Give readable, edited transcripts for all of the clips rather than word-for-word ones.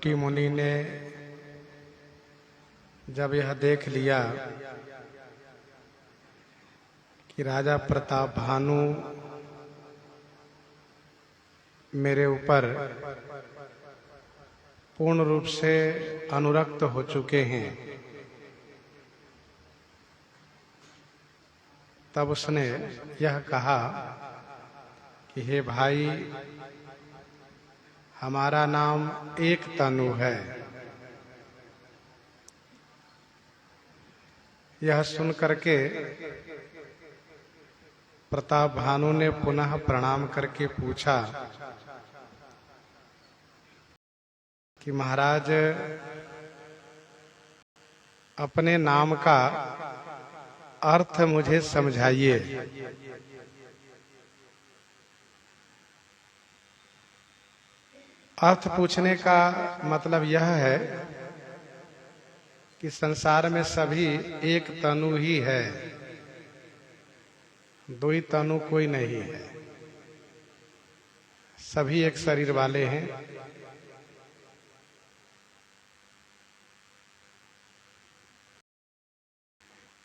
कपटी मुनि ने जब यह देख लिया कि राजा प्रताप भानु मेरे ऊपर पूर्ण रूप से अनुरक्त हो चुके हैं, तब उसने यह कहा कि हे भाई, हमारा नाम एक तनु है। यह सुन करके प्रताप भानु ने पुनः प्रणाम करके पूछा कि महाराज, अपने नाम का अर्थ मुझे समझाइए। अर्थ पूछने का मतलब यह है कि संसार में सभी एक तनु ही है, दो ही तनु कोई नहीं है। सभी एक शरीर वाले हैं।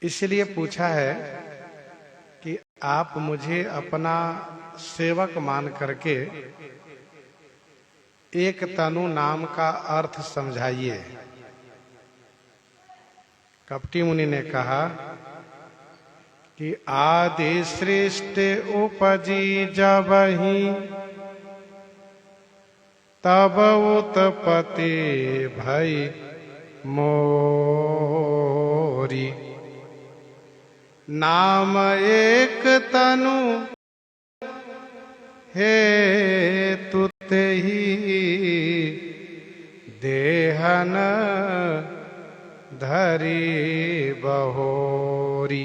इसलिए पूछा है कि आप मुझे अपना सेवक मान करके एक तनु नाम का अर्थ समझाइए। कपटी मुनि ने कहा कि आदि सृष्टि उपजी जबहि तब उत्पत्ति भई मोरी। नाम एक तनु हेतु तेहि देहन धरी बहोरी।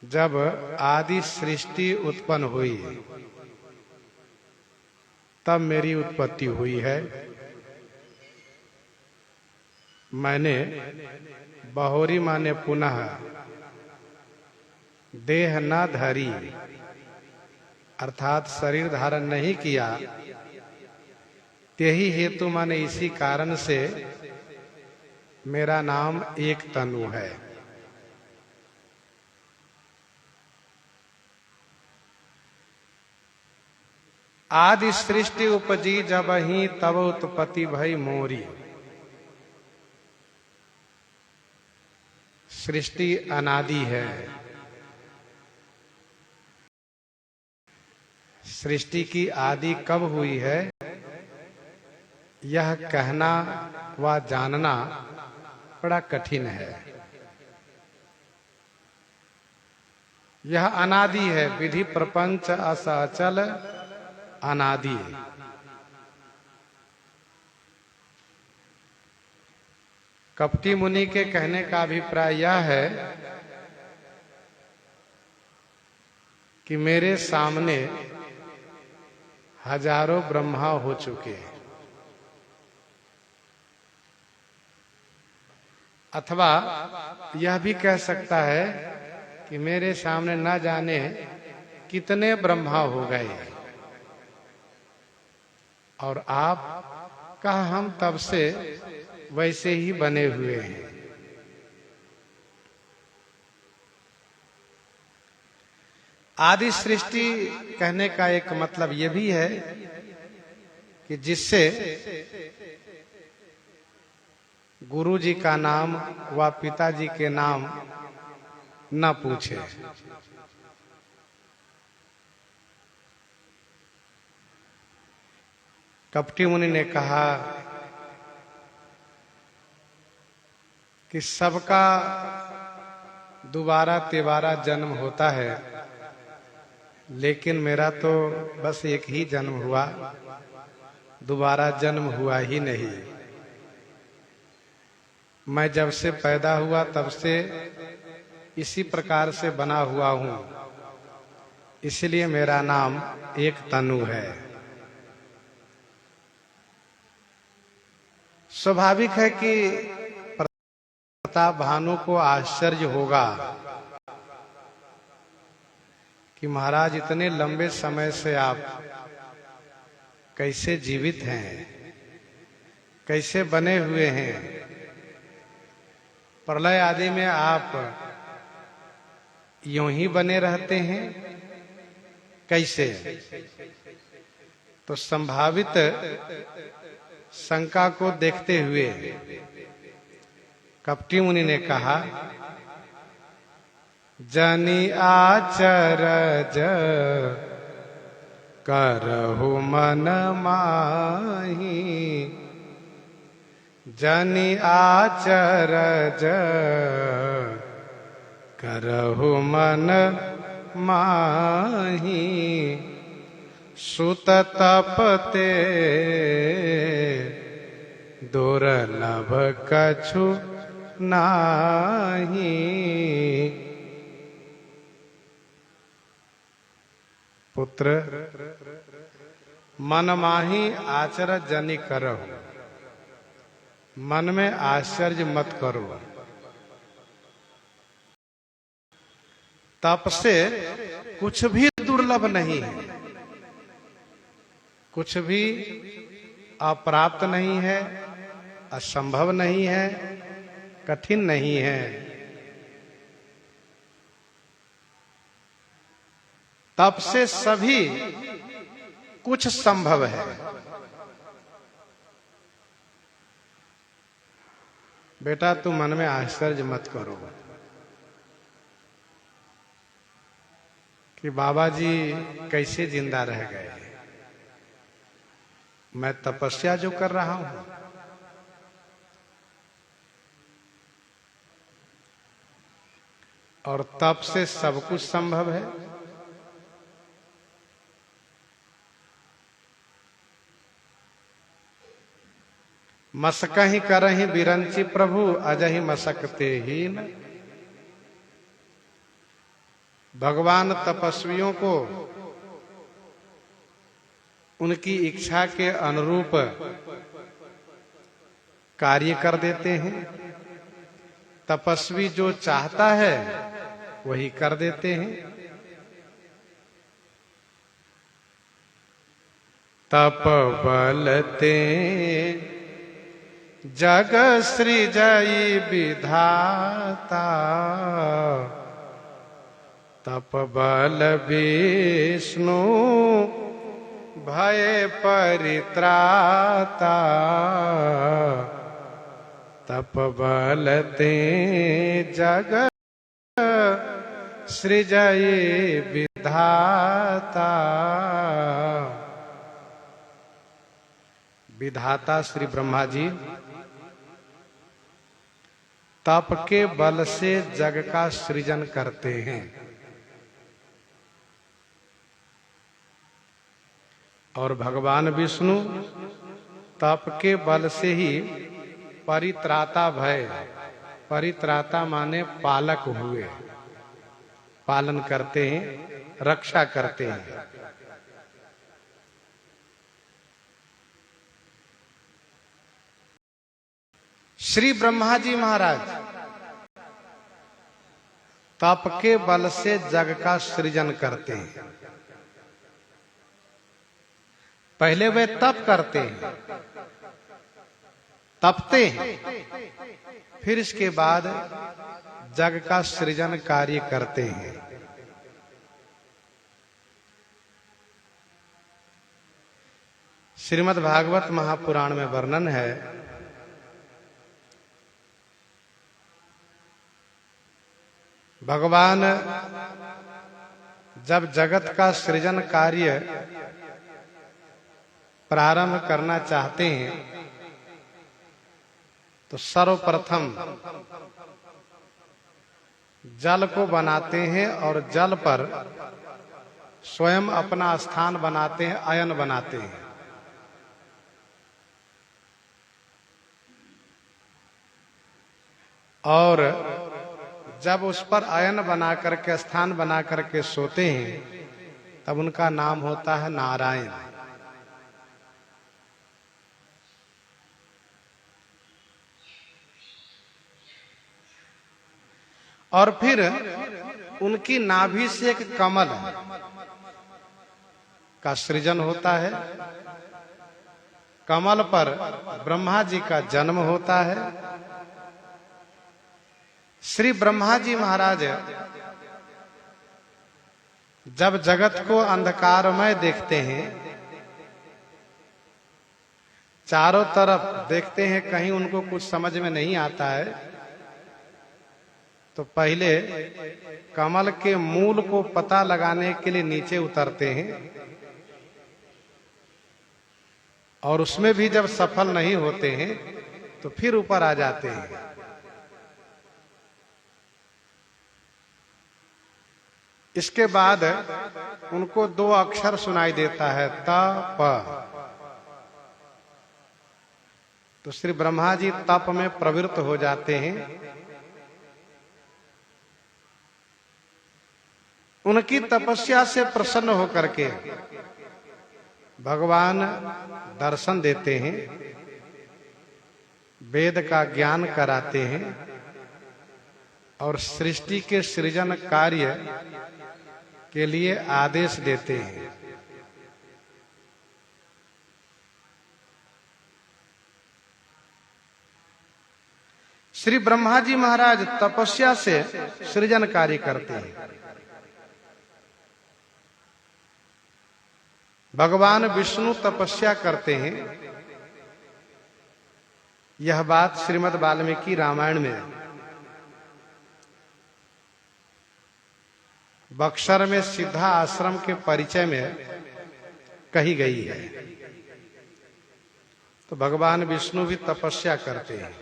जब आदि सृष्टि उत्पन्न हुई तब मेरी उत्पत्ति हुई है। मैंने बहोरी माने पुनः देह न धरी, अर्थात शरीर धारण नहीं किया। यही हेतु माने इसी कारण से मेरा नाम एक तनु है। आदि सृष्टि उपजी जबहि तब उत्पत्ति भई मोरी। सृष्टि अनादि है। सृष्टि की आदि कब हुई है, यह कहना व जानना बड़ा कठिन है। यह अनादि है। विधि प्रपंच अस अचल अनादि। कपटी मुनि के कहने का अभिप्राय यह है कि मेरे सामने हजारों ब्रह्मा हो चुके हैं, अथवा यह भी कह सकता है कि मेरे सामने न जाने कितने ब्रह्मा हो गए और आप का हम तब से वैसे ही बने हुए हैं। आदि सृष्टि कहने का एक मतलब ये भी है कि जिससे गुरु जी का नाम व पिताजी के नाम न पूछे। कपटी मुनि ने कहा कि सबका दोबारा तिबारा जन्म होता है, लेकिन मेरा तो बस एक ही जन्म हुआ, दोबारा जन्म हुआ ही नहीं। मैं जब से पैदा हुआ तब से इसी प्रकार से बना हुआ हूं, इसलिए मेरा नाम एक तनु है। स्वाभाविक है कि प्रताप भानु को आश्चर्य होगा कि महाराज इतने लंबे समय से आप कैसे जीवित हैं, कैसे बने हुए हैं। प्रलय आदि में आप यूं ही बने रहते हैं, कैसे? तो संभावित शंका को देखते हुए कपटी मुनि ने कहा, जनि आचरज करहु मन माही, जनि आचरज करहु मन माही, सुत तपते दुर्लभ कछु नाही। पुत्र मन माही आचर जनि करहु, मन में आश्चर्य मत करो। तप से कुछ भी दुर्लभ नहीं है, कुछ भी अप्राप्त नहीं है, असंभव नहीं है, कठिन नहीं है। तप से सभी कुछ संभव है। बेटा तू मन में आश्चर्य मत करो कि बाबा जी कैसे जिंदा रह गए। मैं तपस्या जो कर रहा हूं, और तप से सब कुछ संभव है। मसकहि करहि बिरंची प्रभु, अजहि मसकते ही न। भगवान तपस्वियों को उनकी इच्छा के अनुरूप कार्य कर देते हैं। तपस्वी जो चाहता है वही कर देते हैं। तप बलते जग सृजई विधाता, तप बल विष्णु भय परित्राता, तप बलते जग सृजई विधाता। विधाता श्री ब्रह्मा जी तप के बल से जग का सृजन करते हैं, और भगवान विष्णु तप के बल से ही परित्राता भय, परित्राता माने पालक हुए, पालन करते हैं, रक्षा करते हैं। श्री ब्रह्मा जी महाराज तप के बल से जग का सृजन करते हैं। पहले वे तप करते हैं, तपते हैं, फिर इसके बाद जग का सृजन कार्य करते हैं। श्रीमद् भागवत महापुराण में वर्णन है, भगवान जब जगत का सृजन कार्य प्रारंभ करना चाहते हैं तो सर्वप्रथम जल को बनाते हैं और जल पर स्वयं अपना स्थान बनाते हैं, अयन बनाते हैं। और जब उस पर अयन बना करके, स्थान बना करके सोते हैं, तब उनका नाम होता है नारायण। और फिर उनकी नाभि से एक कमल का सृजन होता है, कमल पर ब्रह्मा जी का जन्म होता है। श्री ब्रह्मा जी महाराज जब जगत को अंधकारमय देखते हैं, चारों तरफ देखते हैं, कहीं उनको कुछ समझ में नहीं आता है, तो पहले कमल के मूल को पता लगाने के लिए नीचे उतरते हैं, और उसमें भी जब सफल नहीं होते हैं तो फिर ऊपर आ जाते हैं। इसके बाद उनको दो अक्षर सुनाई देता है, त प। तो श्री ब्रह्मा जी तप में प्रवृत्त हो जाते हैं। उनकी तपस्या से प्रसन्न होकर के भगवान दर्शन देते हैं, वेद का ज्ञान कराते हैं और सृष्टि के सृजन कार्य के लिए आदेश देते हैं। श्री ब्रह्मा जी महाराज तपस्या से सृजन कार्य करते हैं। भगवान विष्णु तपस्या करते हैं। यह बात श्रीमद् वाल्मीकि रामायण में बक्सर में सिद्धा आश्रम के परिचय में कही गई है। तो भगवान विष्णु भी तपस्या करते हैं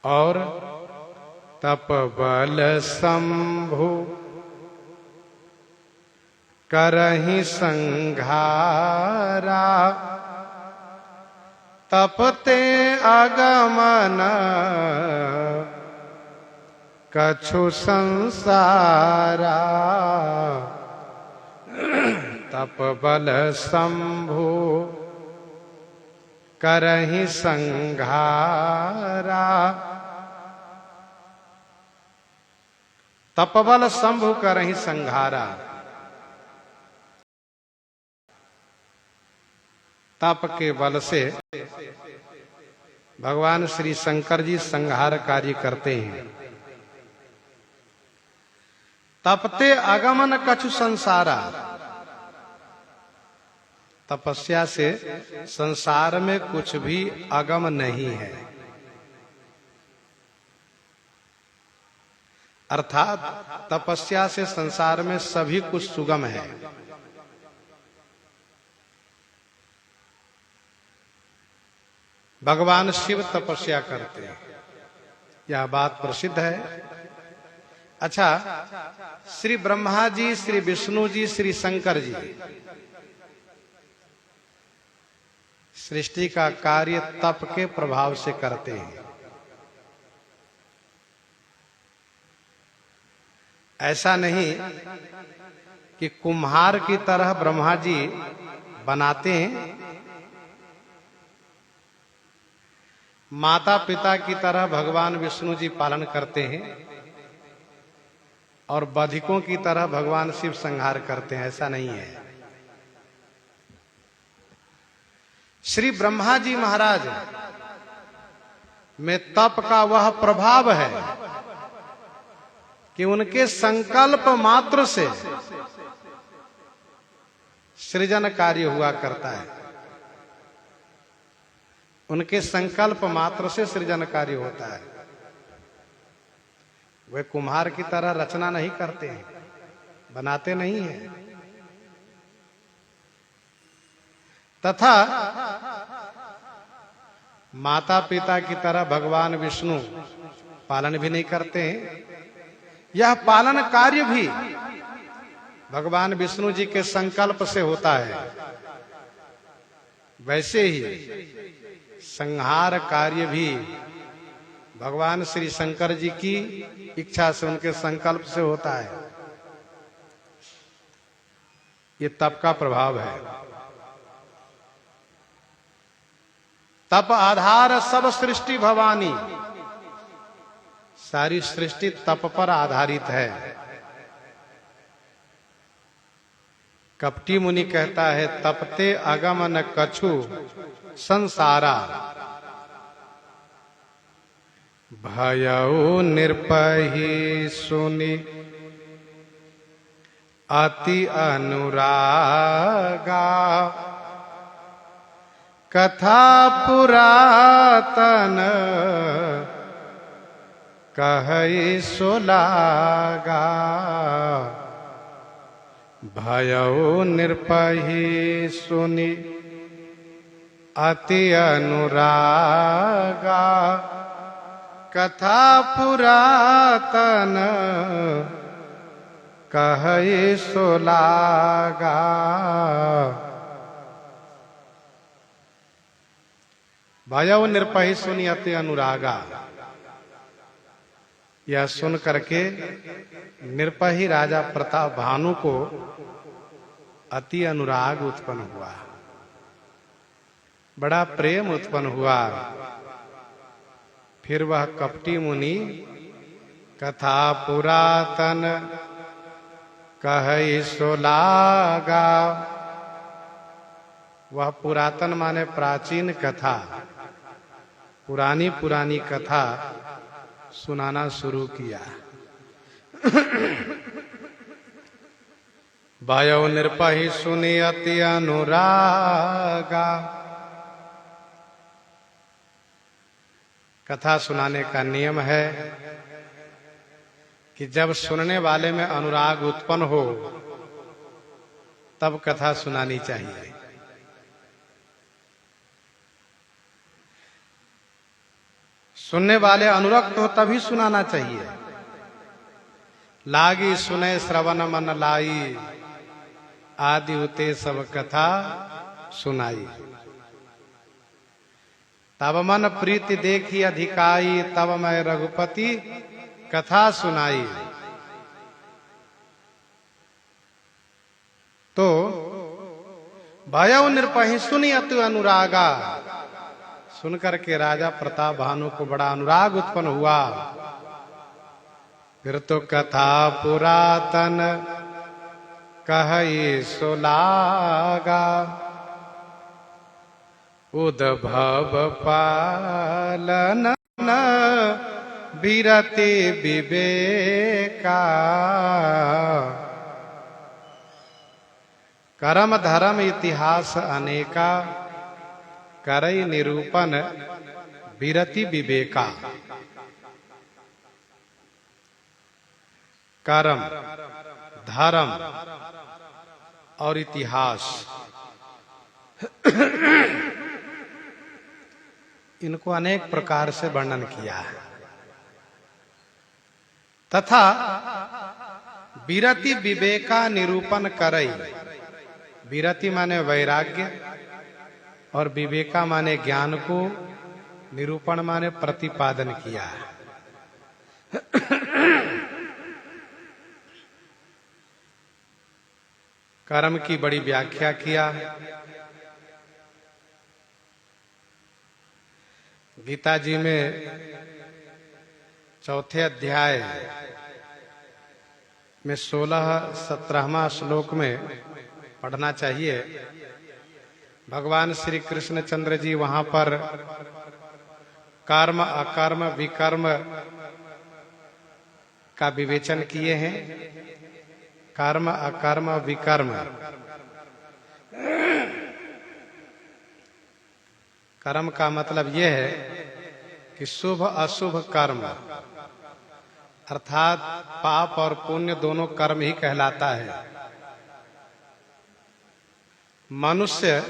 और तप बल शंभु करहि संघारा, तपते आगमन कछु संसारा। तप बल शंभु करहि संघारा, तप बल शंभु करहि संघारा। तप के बल से भगवान श्री शंकर जी संहार कार्य करते हैं। तपते आगमन कछु संसारा, तपस्या से संसार में कुछ भी आगम नहीं है, अर्थात तपस्या से संसार में सभी कुछ सुगम है। भगवान शिव तपस्या करते हैं, यह बात प्रसिद्ध है। अच्छा, श्री ब्रह्मा जी, श्री विष्णु जी, श्री शंकर जी सृष्टि का कार्य तप के प्रभाव से करते हैं। ऐसा नहीं कि कुम्हार की तरह ब्रह्मा जी बनाते हैं, माता पिता की तरह भगवान विष्णु जी पालन करते हैं और बधिकों की तरह भगवान शिव संहार करते हैं, ऐसा नहीं है। श्री ब्रह्मा जी महाराज में तप का वह प्रभाव है कि उनके संकल्प मात्र से सृजन कार्य हुआ करता है। उनके संकल्प मात्र से सृजन कार्य होता है। वे कुम्हार की तरह रचना नहीं करते हैं, बनाते नहीं हैं। तथा माता पिता की तरह भगवान विष्णु पालन भी नहीं करते हैं। यह पालन कार्य भी भगवान विष्णु जी के संकल्प से होता है। वैसे ही संहार कार्य भी भगवान श्री शंकर जी की इच्छा से, उनके संकल्प से होता है। ये तप का प्रभाव है। तप आधार सब सृष्टि भवानी, सारी सृष्टि तप पर आधारित है। कपटी मुनि कहता है, तपते अगम न कछु संसारा, भयउ निरपहि सुनि अति अनुरागा, कथा पुरातन कहई सो लागा, भयउ निरपहि सुनि अति अनुरागा, कथा पुरातन कहई सो लागा। भयउ निरपहि सुनि अति अनुरागा, यह सुन करके निरपहि राजा प्रताप भानु को अति अनुराग उत्पन्न हुआ, बड़ा प्रेम उत्पन्न हुआ। फिर वह कपटी मुनि कथा पुरातन कहई सो लागा, वह पुरातन माने प्राचीन कथा, पुरानी पुरानी कथा सुनाना शुरू किया। भयउ निरपहि सुनि अति अनुरागा, कथा सुनाने का नियम है कि जब सुनने वाले में अनुराग उत्पन्न हो तब कथा सुनानी चाहिए। सुनने वाले अनुरक्त हो तभी सुनाना चाहिए। लागी सुने श्रवण मन लाई, आदि उते सब कथा सुनाई, तब मन प्रीति देखी अधिकाई, तब मैं रघुपति कथा सुनाई। तो भयउ निरपहि सुनि अति अनुरागा, सुनकर के राजा प्रताप भानु को बड़ा अनुराग उत्पन्न हुआ। फिर तो कथा पुरातन कहई सो लागा, उद्भव पालन विरति विवेका, कर्म धर्म इतिहास अनेका, करई निरूपण विरति विवेका। कर्म, धर्म और इतिहास, इनको अनेक प्रकार से वर्णन किया है, तथा विरति विवेका निरूपण करई, विरति माने वैराग्य और विवेका माने ज्ञान को, निरूपण माने प्रतिपादन किया है। कर्म की बड़ी व्याख्या किया। गीता जी में 4थे अध्याय में 16-17वां श्लोक में पढ़ना चाहिए। भगवान श्री कृष्ण चंद्र जी वहां पर कर्म अकर्म विकर्म का विवेचन किए हैं। कर्म अकर्म विकर्म, कर्म का मतलब यह है कि शुभ अशुभ कर्म, अर्थात पाप और पुण्य दोनों कर्म ही कहलाता है। मनुष्य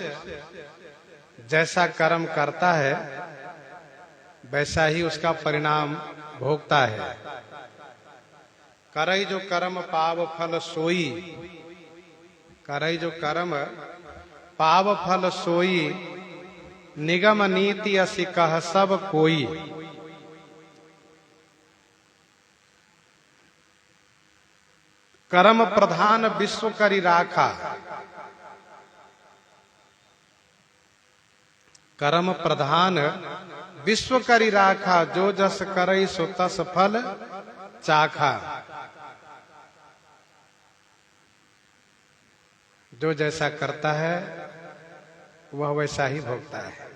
जैसा कर्म करता है वैसा ही उसका परिणाम भोगता है। करई जो कर्म पाव फल सोई, करई जो कर्म पाव फल सोई, निगम नीति असि कह सब कोई। कर्म प्रधान विश्व करी राखा, कर्म प्रधान विश्व करी राखा, जो जस करई सो तस फल चाखा। जो जैसा करता है वह वैसा ही भोगता है।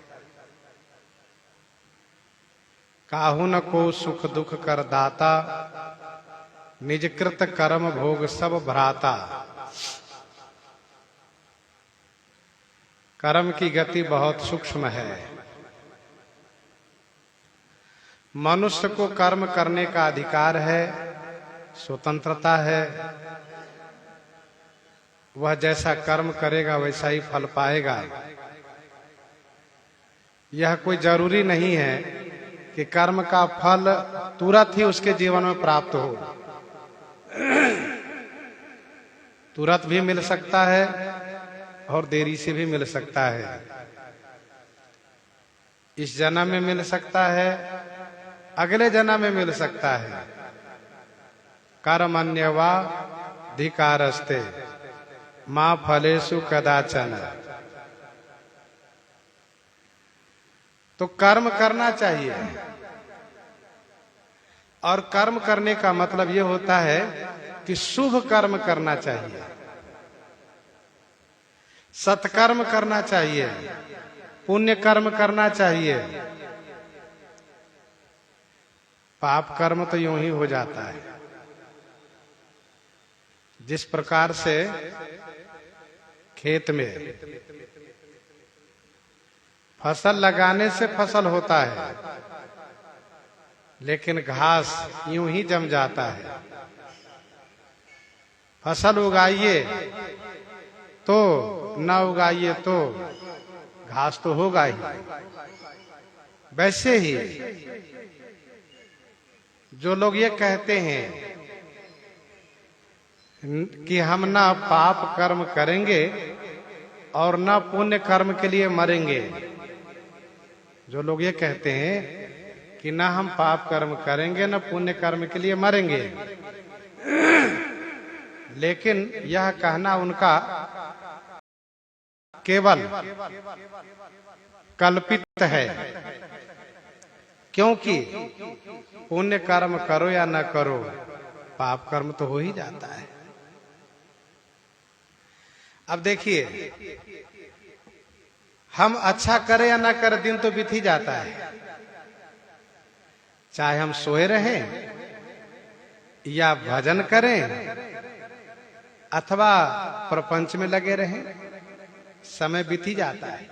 काहू न को सुख दुख कर दाता, निज कृत कर्म भोग सब भ्राता। कर्म की गति बहुत सूक्ष्म है। मनुष्य को कर्म करने का अधिकार है, स्वतंत्रता है। वह जैसा कर्म करेगा वैसा ही फल पाएगा। यह कोई जरूरी नहीं है कि कर्म का फल तुरंत ही उसके जीवन में प्राप्त हो। तुरंत भी मिल सकता है और देरी से भी मिल सकता है। इस जन्म में मिल सकता है, अगले जन्म में मिल सकता है। कर्मण्यवा धिकारस्ते मां फलेषु कदाचन। तो कर्म करना चाहिए। और कर्म करने का मतलब यह होता है कि शुभ कर्म करना चाहिए, सत्कर्म करना चाहिए, पुण्य कर्म करना चाहिए। पाप कर्म तो यूं ही हो जाता है। जिस प्रकार से खेत में फसल लगाने से फसल होता है, लेकिन घास यूं ही जम जाता है। फसल उगाइए तो न उगाइए तो घास तो होगा ही। वैसे ही जो लोग ये कहते हैं कि हम ना पाप कर्म करेंगे और ना पुण्य कर्म के लिए मरेंगे, जो लोग ये कहते हैं कि ना हम पाप कर्म करेंगे ना पुण्य कर्म के लिए मरेंगे, लेकिन यह कहना उनका केवल कल्पित है। क्योंकि पुण्य कर्म करो या न करो, पाप कर्म तो हो ही जाता है। अब देखिए, हम अच्छा करें या ना करें, दिन तो बीत ही जाता है। चाहे हम सोए रहें या भजन करें अथवा प्रपंच में लगे रहें, समय बीत ही जाता है।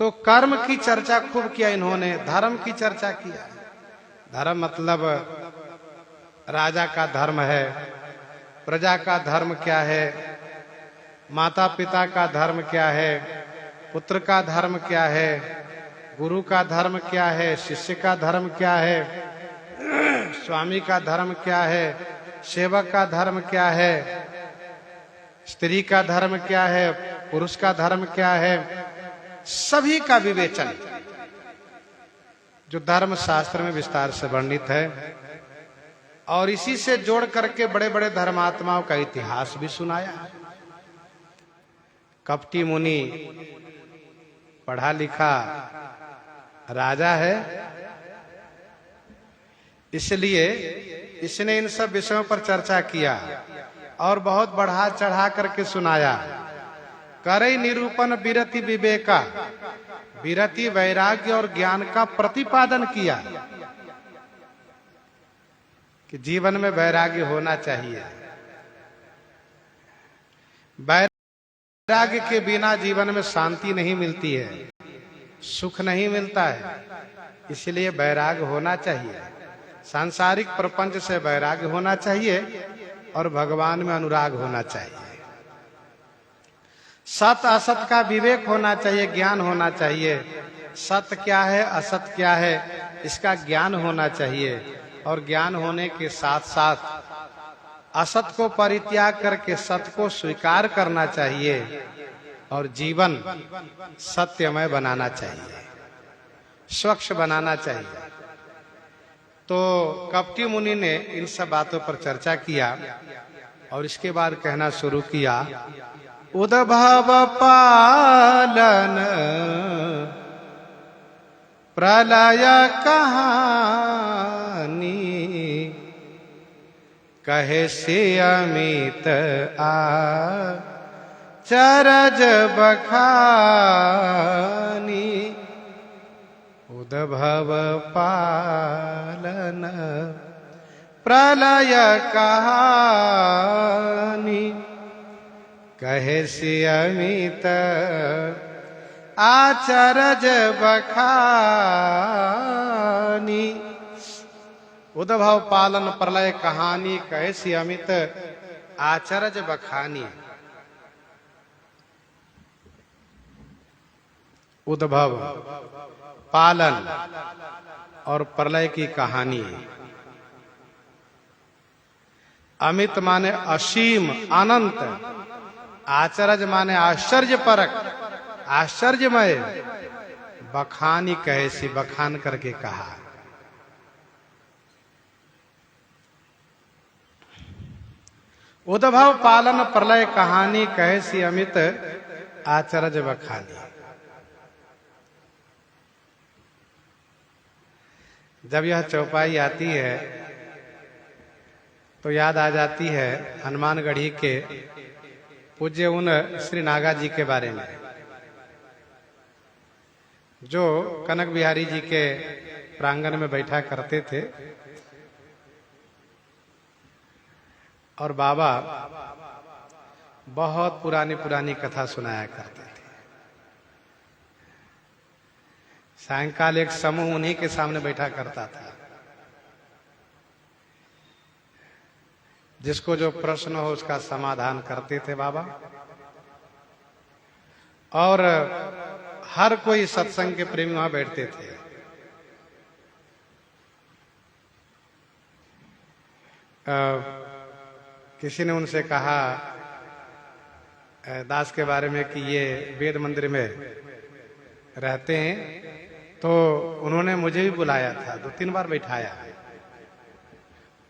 तो कर्म की चर्चा खूब किया इन्होंने, धर्म की चर्चा किया। धर्म मतलब राजा का धर्म है, प्रजा का धर्म क्या है, माता पिता का धर्म क्या है, पुत्र का धर्म क्या है, गुरु का धर्म क्या है, शिष्य का धर्म क्या है, स्वामी का धर्म क्या है, सेवक का धर्म क्या है, स्त्री का धर्म क्या है, पुरुष का धर्म क्या है, सभी का विवेचन जो धर्म शास्त्र में विस्तार से वर्णित है। और इसी से जोड़ करके बड़े बड़े धर्मात्माओं का इतिहास भी सुनाया। कपटी मुनि पढ़ा लिखा राजा है, इसलिए इसने इन सब विषयों पर चर्चा किया और बहुत बढ़ा चढ़ा करके सुनाया। करे निरूपण विरति विवेका, विरति वैराग्य और ज्ञान का प्रतिपादन किया कि जीवन में वैराग्य होना चाहिए। वैराग्य के बिना जीवन में शांति नहीं मिलती है, सुख नहीं मिलता है, इसलिए वैराग्य होना चाहिए। सांसारिक प्रपंच से वैराग्य होना चाहिए और भगवान में अनुराग होना चाहिए। सत असत का विवेक होना चाहिए, ज्ञान होना चाहिए। सत्य क्या है, असत क्या है, इसका ज्ञान होना चाहिए। और ज्ञान होने के साथ साथ असत को परित्याग करके सत्य को स्वीकार करना चाहिए और जीवन सत्यमय बनाना चाहिए, स्वच्छ बनाना चाहिए। तो कपटी मुनि ने इन सब बातों पर चर्चा किया और इसके बाद कहना शुरू किया, उद्भव पालन प्रलय कहानी, कहे से अमित आचरज बखानी उद्भव पालन प्रलय कहानी कहे से अमित आचरज बखानी उद्भव पालन प्रलय कहानी कहे से अमित आचरज बखानी। उद्भव पालन और प्रलय की कहानी। अमित माने असीम अनंत, आचरज माने आश्चर्यपरक आश्चर्यमय, बखानी कहे सी बखान करके कहा। उद्भव पालन प्रलय कहानी कहे सी अमित आचरज बखानी। जब यह चौपाई आती है तो याद आ जाती है हनुमानगढ़ी के पूज्य उन श्री नागा जी के बारे में, जो कनक बिहारी जी के प्रांगण में बैठा करते थे और बाबा बहुत पुरानी पुरानी कथा सुनाया करते थे। सायंकाल एक समूह उन्हीं के सामने बैठा करता था। जिसको जो प्रश्न हो उसका समाधान करते थे बाबा, और हर कोई सत्संग के प्रेमी वहां बैठते थे। किसी ने उनसे कहा दास के बारे में कि ये वेद मंदिर में रहते हैं, तो उन्होंने मुझे भी बुलाया था, 2-3 बार बैठाया।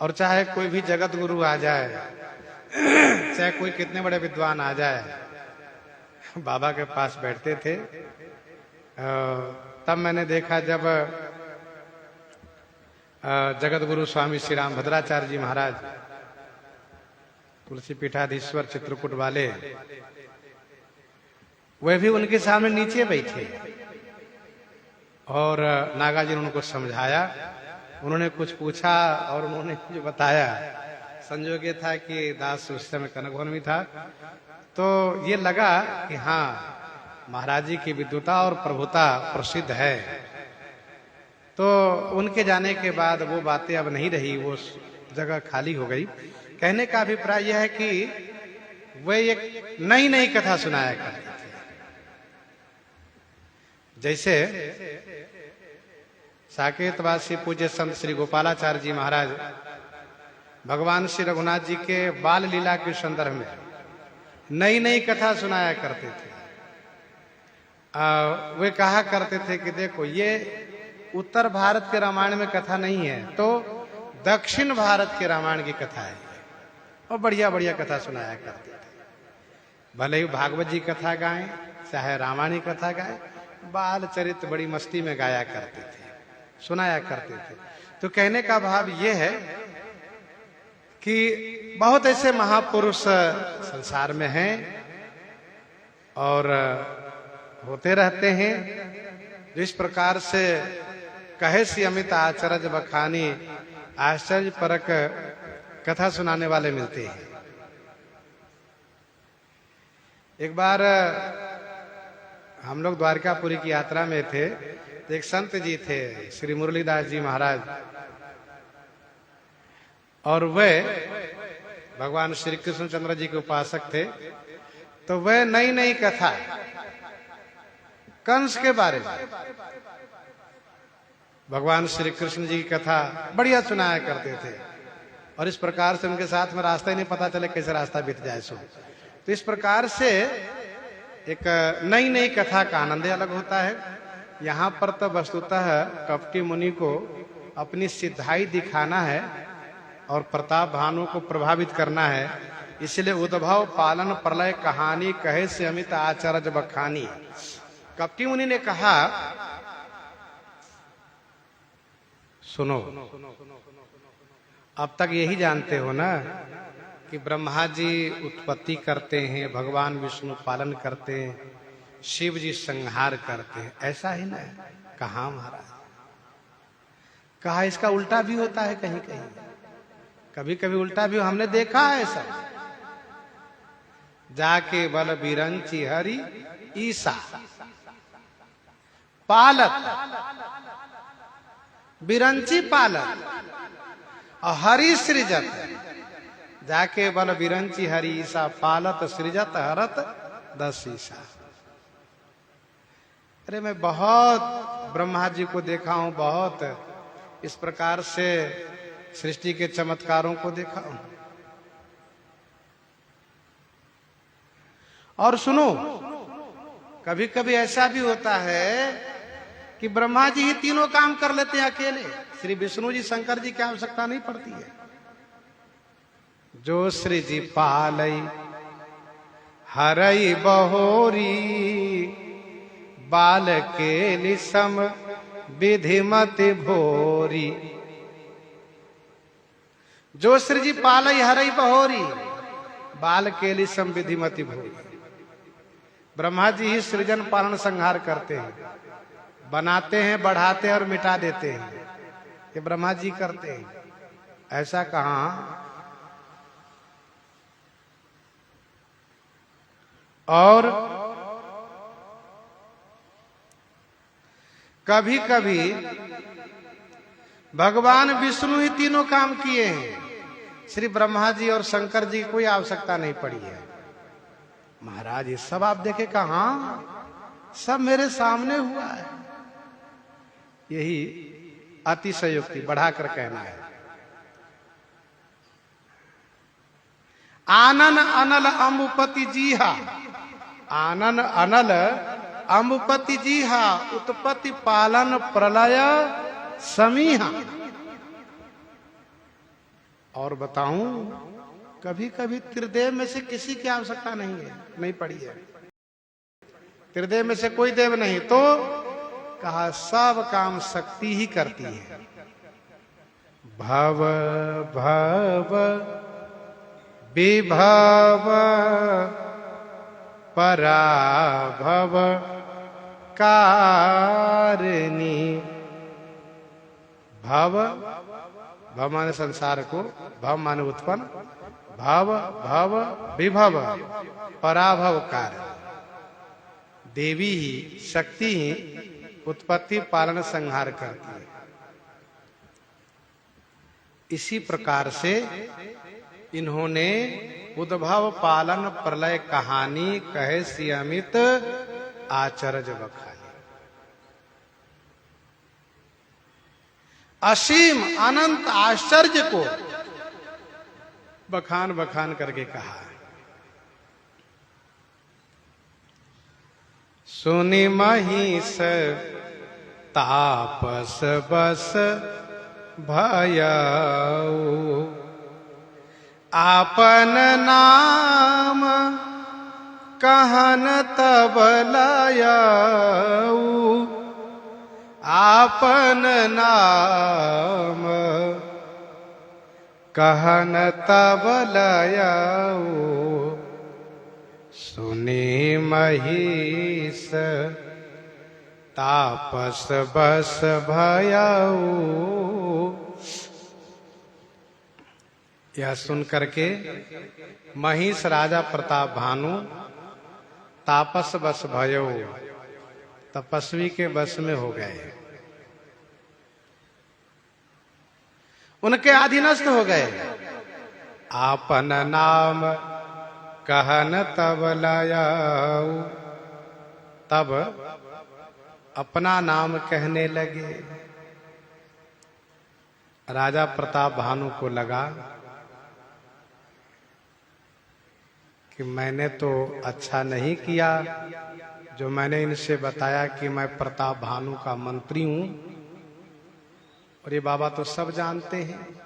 और चाहे कोई भी जगत गुरु आ जाए, चाहे कोई कितने बड़े विद्वान आ जाए, बाबा के पास बैठते थे। तब मैंने देखा जब जगत गुरु स्वामी श्री राम भद्राचार्य जी महाराज तुलसी पीठाधीश्वर चित्रकूट वाले, वे भी उनके सामने नीचे बैठे और नागा जी ने उनको समझाया। उन्होंने कुछ पूछा और उन्होंने मुझे बताया। संजोग ये था कि दास उस समय कनक भवन में था, तो ये लगा कि हाँ, महाराज जी की विद्वता और प्रभुता प्रसिद्ध है। तो उनके जाने के बाद वो बातें अब नहीं रही, वो जगह खाली हो गई। कहने का अभिप्राय यह है कि वे एक नई नई कथा सुनाया करते थे। जैसे साकेतवासी पूज्य संत श्री गोपालाचार्य जी महाराज भगवान श्री रघुनाथ जी के बाल लीला के संदर्भ में नई नई कथा सुनाया करते थे। वे कहा करते थे कि देखो, ये उत्तर भारत के रामायण में कथा नहीं है, तो दक्षिण भारत के रामायण की कथा है। और बढ़िया बढ़िया कथा सुनाया करते थे। भले ही भागवत जी कथा गाएं, चाहे रामायणी कथा गाएं, बाल चरित्र बड़ी मस्ती में गाया करते थे, सुनाया करते थे। तो कहने का भाव ये है कि बहुत ऐसे महापुरुष संसार में हैं और होते रहते हैं, जो इस प्रकार से कहे सी अमित आचरज बखानी आश्चर्य परक कथा सुनाने वाले मिलते हैं। एक बार हम लोग द्वारकापुरी की यात्रा में थे, तो एक संत जी थे श्री मुरलीदास जी महाराज, और वे भगवान श्री कृष्णचंद्र जी के उपासक थे। तो वे नई नई कथा कंस के बारे में, भगवान श्री कृष्ण जी की कथा बढ़िया सुनाया करते थे। और इस प्रकार से उनके साथ में रास्ता ही नहीं पता चले कैसे रास्ता बीत जाए सो। तो इस प्रकार से एक नई नई कथा का आनंद अलग होता है। यहाँ पर तो वस्तुतः कपटी मुनि को अपनी सिद्धाई दिखाना है और प्रताप भानु को प्रभावित करना है, इसलिए उद्भव पालन प्रलय कहानी कहे से अमित आचरज बखानी। कपटी मुनि ने कहा, सुनो, अब तक यही जानते हो ना कि ब्रह्मा जी उत्पत्ति करते हैं, भगवान विष्णु पालन करते हैं, शिव जी संहार करते हैं, ऐसा ही ना? कहाँ महाराज, कहा इसका उल्टा भी होता है कहीं कहीं, कभी कभी उल्टा भी हमने देखा है सब। जाके बल बिरंची हरि ईसा पालत, बिरंची पालत और हरि सृजत, जाके बल बिरंची हरि ईसा पालत सृजत हरत दस ईसा। अरे मैं बहुत ब्रह्मा जी को देखा हूं, बहुत इस प्रकार से सृष्टि के चमत्कारों को देखा हूं। और सुनो, कभी कभी ऐसा भी होता है कि ब्रह्मा जी ही तीनों काम कर लेते हैं अकेले, श्री विष्णु जी शंकर जी की आवश्यकता नहीं पड़ती है। जो श्री जी पालई हरई बहोरी, बाल के निसम विधिमति भोरी। जो श्री जी पालई हरई बहोरी, बाल के निसम विधिमति भोरी। ब्रह्मा जी ही सृजन पालन संहार करते हैं, बनाते हैं, बढ़ाते हैं और मिटा देते हैं, ये ब्रह्मा जी करते हैं। ऐसा कहां? और कभी कभी भगवान विष्णु ही तीनों काम किए हैं, श्री ब्रह्मा जी और शंकर जी की कोई आवश्यकता नहीं पड़ी है। महाराज ये सब आप देखे कहां? सब मेरे सामने हुआ है। यही अतिशयोक्ति बढ़ाकर कहना है। आनन अनल अम्बुपति जीहा, आनन अनल अम्बुपति जीहा, उत्पत्ति पालन प्रलय समीहा। और बताऊं, कभी कभी त्रिदेव में से किसी की आवश्यकता नहीं है, नहीं पड़ी है। त्रिदेव में से कोई देव नहीं, तो कहा सब काम शक्ति ही करती है। भव भव विभव पराभव कारिणी। भव, भव माने संसार को, भव माने उत्पन्न, भव भव विभव पराभव कार्य। देवी ही, शक्ति ही उत्पत्ति पालन संहार करती है। इसी प्रकार से इन्होंने उद्भव पालन प्रलय कहानी कहे सियमित आचरज बखानी। असीम अनंत आश्चर्य को बखान बखान करके कहा। सुनि महिष तापस बस भयऊ, आपन नाम कहन तब लयऊ, आपन नाम कहन तब लयऊ। सुनि महिष तापस बस भयऊ। यह सुन करके महिष राजा प्रताप भानु तापस बस भयऊ, तपस्वी के बस में हो गए, उनके अधीनस्थ हो गए। आपन नाम कहन तब लयऊ, तब अपना नाम कहने लगे। राजा प्रताप भानु को लगा कि मैंने तो अच्छा नहीं किया जो मैंने इनसे बताया कि मैं प्रताप भानु का मंत्री हूं, और ये बाबा तो सब जानते हैं।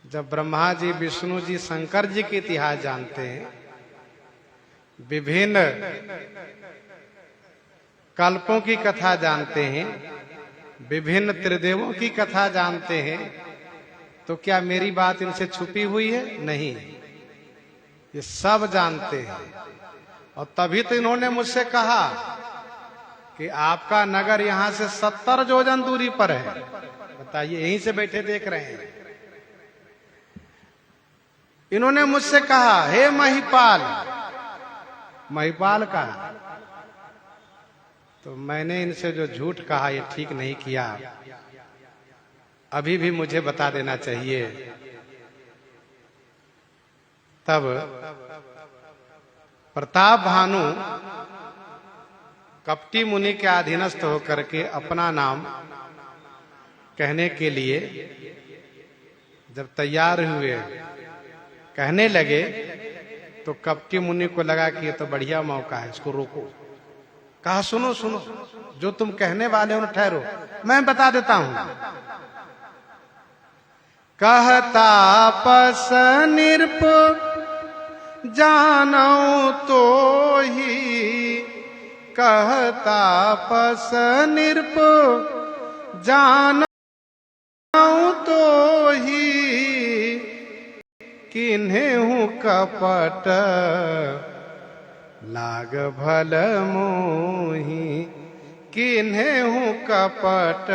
जब ब्रह्मा जी, विष्णु जी, शंकर जी के इतिहास जानते हैं, विभिन्न कल्पों की कथा जानते हैं, विभिन्न त्रिदेवों की कथा जानते हैं, तो क्या मेरी बात इनसे छुपी हुई है? नहीं, ये सब जानते हैं। और तभी तो इन्होंने मुझसे कहा कि आपका नगर यहां से 70 योजन दूरी पर है। बताइए, यहीं से बैठे देख रहे हैं। इन्होंने मुझसे कहा, हे महिपाल, महिपाल का। तो मैंने इनसे जो झूठ कहा ये ठीक नहीं किया, अभी भी मुझे बता देना चाहिए। तब प्रताप भानु कपटी मुनि के अधीनस्थ होकर के अपना नाम कहने के लिए जब तैयार हुए, कहने लगे, तो कपटी मुनि को लगा कि ये तो बढ़िया मौका है, इसको रोको। कहा, सुनो सुनो, जो तुम कहने वाले हो ठहरो, मैं बता देता हूं। कहता पस निरप जानौ तो ही, कहता पस निरप जानौ तो ही, किन्हें हूँ कपट लाग भल मोही, किन्हें हूँ कपट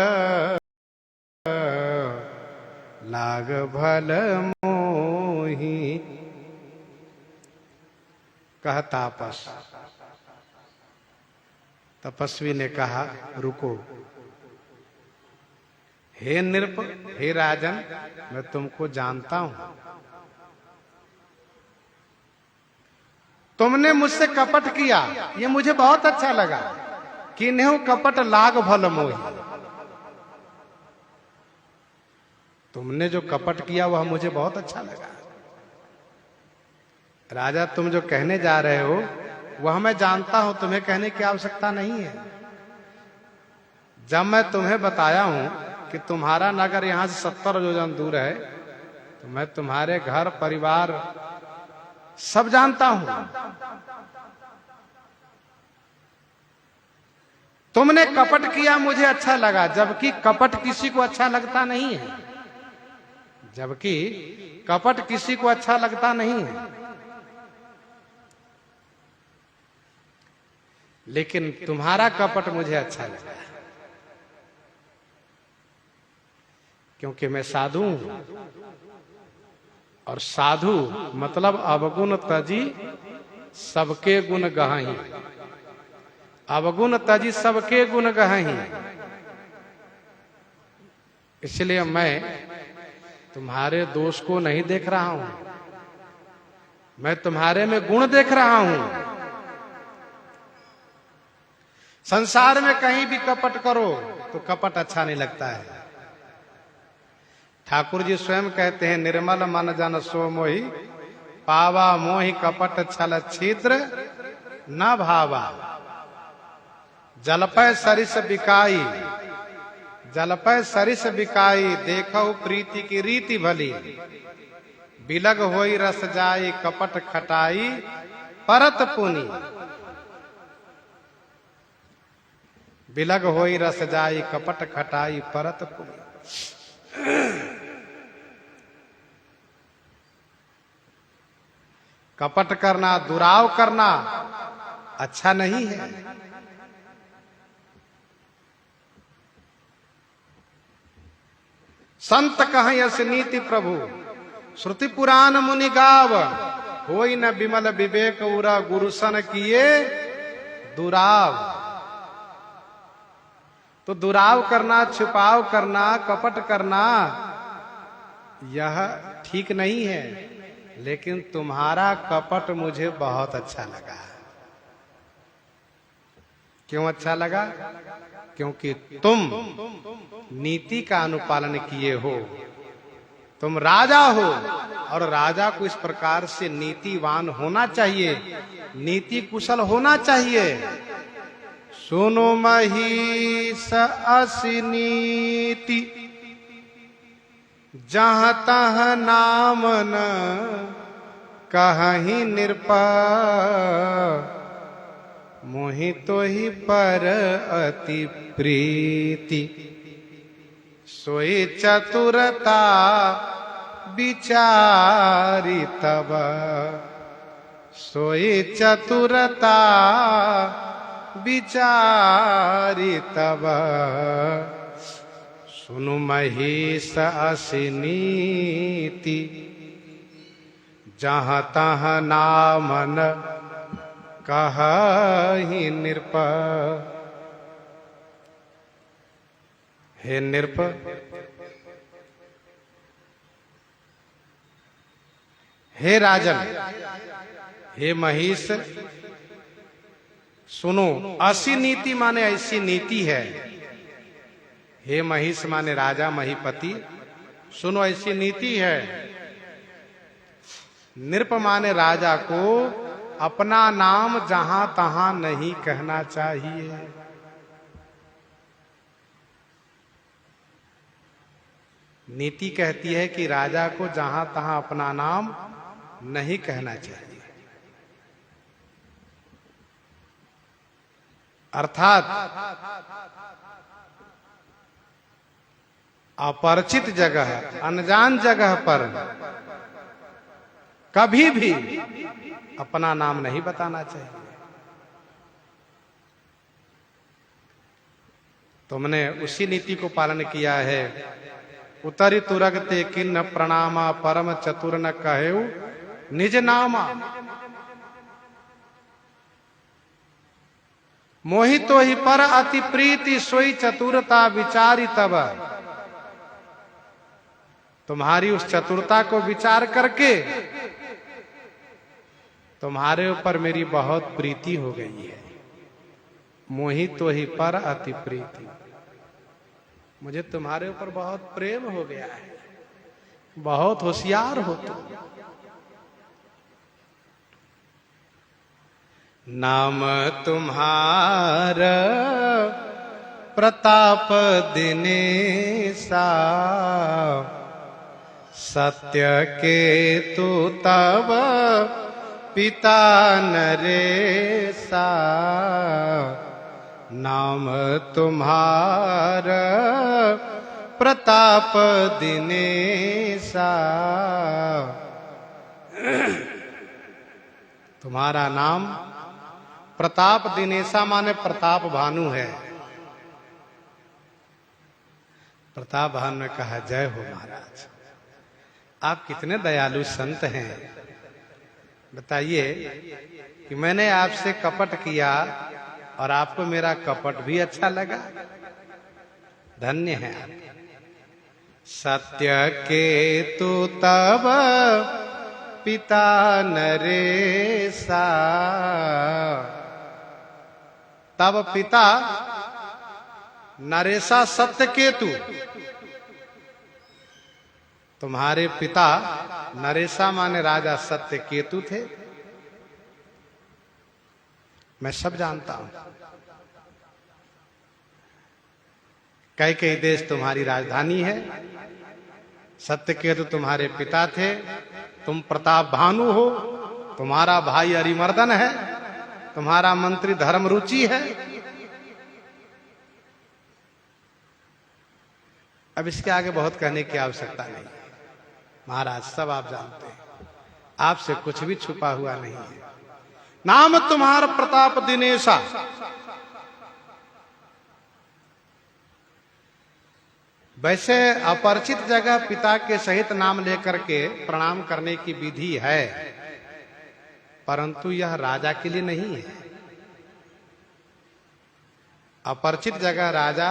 लाग भल मोही। कहा तापस, तपस्वी ने कहा, रुको। हे नृप, हे राजन, मैं तुमको जानता हूं। तुमने मुझसे कपट किया, ये मुझे बहुत अच्छा लगा। किन्हें कपट लाग भल मोही, तुमने जो कपट किया वह मुझे बहुत अच्छा लगा। राजा, तुम जो कहने जा रहे हो वह मैं जानता हूं, तुम्हें कहने की आवश्यकता नहीं है। जब मैं तुम्हें बताया हूं कि तुम्हारा नगर यहां से 70 योजन दूर है, तो मैं तुम्हारे घर परिवार सब जानता हूं। तुमने कपट किया, मुझे अच्छा लगा, जबकि कपट किसी को अच्छा लगता नहीं है। जबकि कपट किसी को अच्छा लगता नहीं है, लेकिन तुम्हारा कपट मुझे अच्छा लगा, क्योंकि मैं साधु हूं। और साधु मतलब अवगुण तजी सबके गुण गहही, अवगुण तजी सबके गुण गहही। इसलिए मैं तुम्हारे दोष को नहीं देख रहा हूं, मैं तुम्हारे में गुण देख रहा हूं। संसार में कहीं भी कपट करो तो कपट अच्छा नहीं लगता है। ठाकुर जी स्वयं कहते हैं, निर्मल मन जन सो मोहि, पावा मोहि कपट छल छिद्र न भावा। जलपय सरिस बिकाई, जलपय सरिस बिकाई, देखो प्रीति की रीति भली। बिलग होई रस जाई, कपट खटाई परत पुनी। बिलग होई रस जाई, कपट खटाई परत पुनी। कपट करना, दुराव करना अच्छा नहीं है। संत कहें यस नीति प्रभु, श्रुति पुराण मुनि गाव। होई न विमल विवेक उरा, गुरुसन किए दुराव। तो दुराव करना, छुपाव करना, कपट करना यह ठीक नहीं है, लेकिन तुम्हारा कपट मुझे बहुत अच्छा लगा। क्यों अच्छा लगा? क्योंकि तुम नीति का अनुपालन किए हो, तुम राजा हो, और राजा को इस प्रकार से नीतिवान होना चाहिए, नीति कुशल होना चाहिए। सुनो महिष असी नीति, जहाँ तहाँ नाम न कहीं निरपा। मोहि तो ही पर अति प्रीति, सोई चतुरता विचारी तब सोई चतुरता विचारी तब सुनु महिष असी नीति जहाँ तहाँ नामन कहि नृप। हे नृप, हे राजन, हे महिष, सुनो। असी नीति माने ऐसी नीति है। हे महिष माने राजा महीपति, सुनो ऐसी नीति है। नृप माने राजा को अपना नाम जहां तहां नहीं कहना चाहिए। नीति कहती है कि राजा को जहां तहां अपना नाम नहीं कहना चाहिए। अर्थात अपरिचित जगह, अनजान जगह पर कभी भी अपना नाम नहीं बताना चाहिए। तुमने उसी नीति को पालन किया है। उतरि तुरगते किन्न प्रणामा परम चतुर न कहेउ निज नामा। मोहितो ही पर अति प्रीति सोई चतुरता विचारी तब। तुम्हारी उस चतुरता को विचार करके तुम्हारे ऊपर मेरी बहुत प्रीति हो गई है। मोहितो ही पर अति प्रीति, मुझे तुम्हारे ऊपर बहुत प्रेम हो गया है। बहुत होशियार हो तुम। नाम तुम्हारा प्रताप दिनेसा सत्य के तू तब पिता नरेसा। नाम तुम्हारा प्रताप दिनेसा। तुम्हारा नाम प्रताप दिनेसा माने प्रताप भानु है। प्रताप भानु ने कहा जय हो महाराज, आप कितने दयालु संत हैं। बताइए कि मैंने आपसे कपट किया और आपको मेरा कपट भी अच्छा लगा। धन्य है आप। सत्य के तू तब पिता नरेसा। तब पिता नरेसा सत्य केतु। तुम्हारे पिता नरेसा माने राजा सत्य केतु थे। मैं सब जानता हूं। कई देश तुम्हारी राजधानी है। सत्य केतु तुम्हारे पिता थे। तुम प्रताप भानु हो। तुम्हारा भाई अरिमर्दन है। तुम्हारा मंत्री धर्म रुचि है। अब इसके आगे बहुत कहने की आवश्यकता नहीं। महाराज सब आप जानते हैं। आपसे कुछ भी छुपा हुआ नहीं है। नाम तुम्हारा प्रताप दिनेशा। वैसे अपरिचित जगह पिता के सहित नाम लेकर के प्रणाम करने की विधि है, परंतु यह राजा के लिए नहीं है। अपरिचित जगह राजा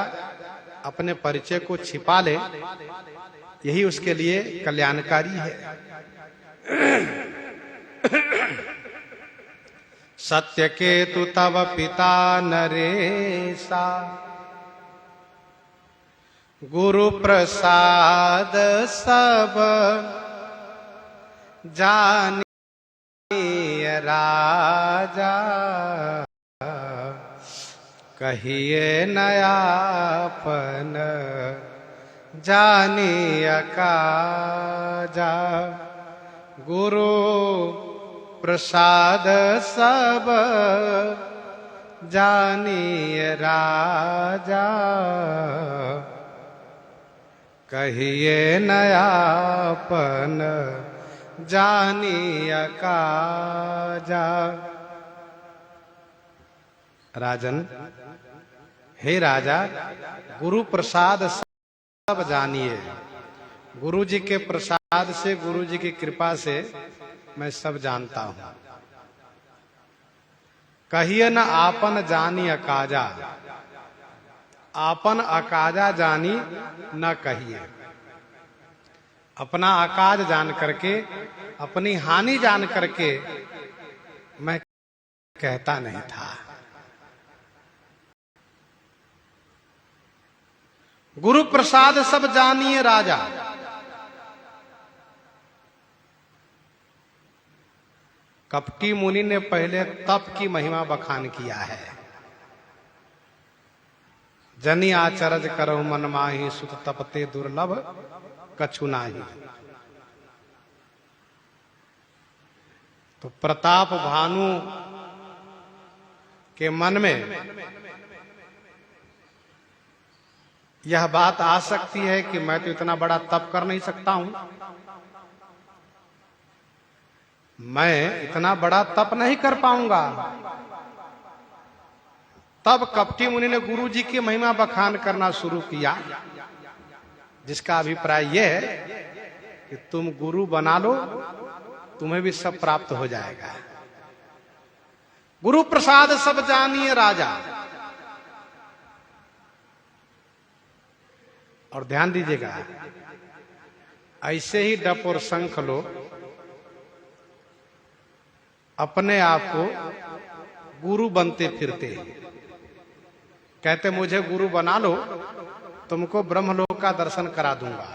अपने परिचय को छिपा ले, यही उसके लिए कल्याणकारी है। सत्य केतु तव पिता नरेसा। गुरु प्रसाद सब जानिए राजा। कहिए नयापन जानिए काजा। गुरु प्रसाद सब जानिए राजा। कहिए नयापन जानिया काजा। राजन, हे राजा, गुरु प्रसाद सब जानिए। गुरु जी के प्रसाद से, गुरु जी की कृपा से मैं सब जानता हूं। कहिए न आपन जानी अकाजा, आपन अकाजा जानी न कहिए। अपना अकाज जान करके, अपनी हानि जान करके मैं कहता नहीं था। गुरु प्रसाद सब जानिए राजा। कपटी मुनि ने पहले तप की महिमा बखान किया है। जनि आचरज करो मन माही, सुत तपते दुर्लभ कछु नाही। तो प्रताप भानु के मन में यह बात आ सकती है कि मैं तो इतना बड़ा तप कर नहीं सकता हूं, मैं इतना बड़ा तप नहीं कर पाऊंगा। तब कपटी मुनि ने गुरु जी की महिमा बखान करना शुरू किया, जिसका अभिप्राय यह है कि तुम गुरु बना लो, तुम्हें भी सब प्राप्त हो जाएगा। गुरु प्रसाद सब जानिए राजा। और ध्यान दीजिएगा, ऐसे ही डप और शंख लोग अपने आप को गुरु बनते फिरते हैं। कहते मुझे गुरु बना लो, तुमको ब्रह्मलोक का दर्शन करा दूंगा।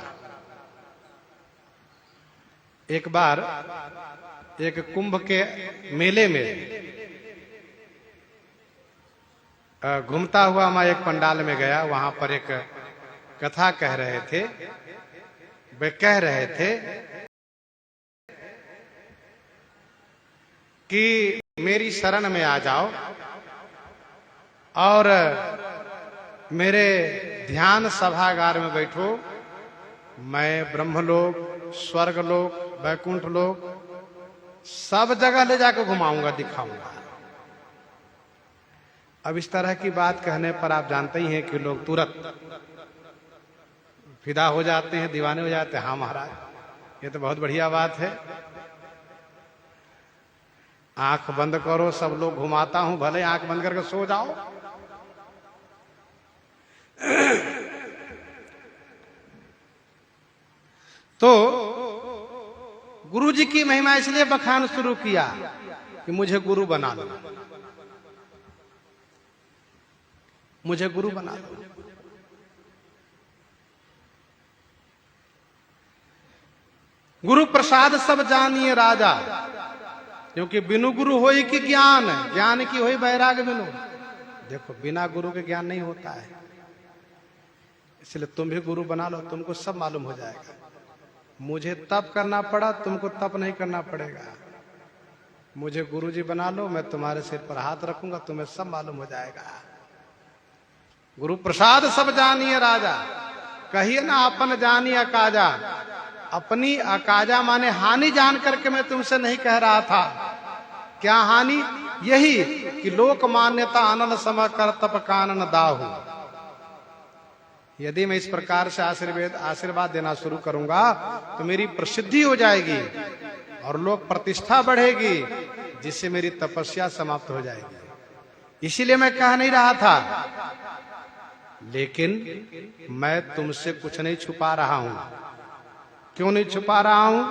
एक बार एक कुंभ के मेले में घूमता हुआ मैं एक पंडाल में गया। वहां पर एक कथा कह रहे थे। वे कह रहे थे कि मेरी शरण में आ जाओ और मेरे ध्यान सभागार में बैठो। मैं ब्रह्मलोक, स्वर्गलोक, वैकुंठ लोक सब जगह ले जाकर घुमाऊंगा, दिखाऊंगा। अब इस तरह की बात कहने पर आप जानते ही हैं कि लोग तुरंत फिदा हो जाते हैं, दीवाने हो जाते हैं। हाँ महाराज, ये तो बहुत बढ़िया बात है। आंख बंद करो, सब लोग घुमाता हूं, भले आंख बंद करके सो जाओ। तो गुरु जी की महिमा इसलिए बखान शुरू किया कि मुझे गुरु बना लो, मुझे गुरु बना लो। गुरु प्रसाद सब जानिए राजा, क्योंकि बिनु गुरु होई की ज्ञान, ज्ञान की होई बैराग बिनु। देखो, बिना गुरु के ज्ञान नहीं होता है। इसलिए तुम भी गुरु बना लो, तुमको सब मालूम हो जाएगा। मुझे तप करना पड़ा, तुमको तप नहीं करना पड़ेगा। मुझे गुरु जी बना लो, मैं तुम्हारे सिर पर हाथ रखूंगा, तुम्हें सब मालूम हो जाएगा। गुरु प्रसाद सब जानिए राजा, कहिए ना अपन जानिए अकाजा। अपनी अकाजा माने हानि जान करके मैं तुमसे नहीं कह रहा था। क्या हानि? यही कि लोक मान्यता अनल सम कर तप कानन दाहु। यदि मैं इस प्रकार से आशीर्वाद देना शुरू करूंगा तो मेरी प्रसिद्धि हो जाएगी और लोक प्रतिष्ठा बढ़ेगी, जिससे मेरी तपस्या समाप्त हो जाएगी। इसीलिए मैं कह नहीं रहा था, लेकिन मैं तुमसे कुछ नहीं छुपा रहा हूं। क्यों नहीं छुपा रहा हूं?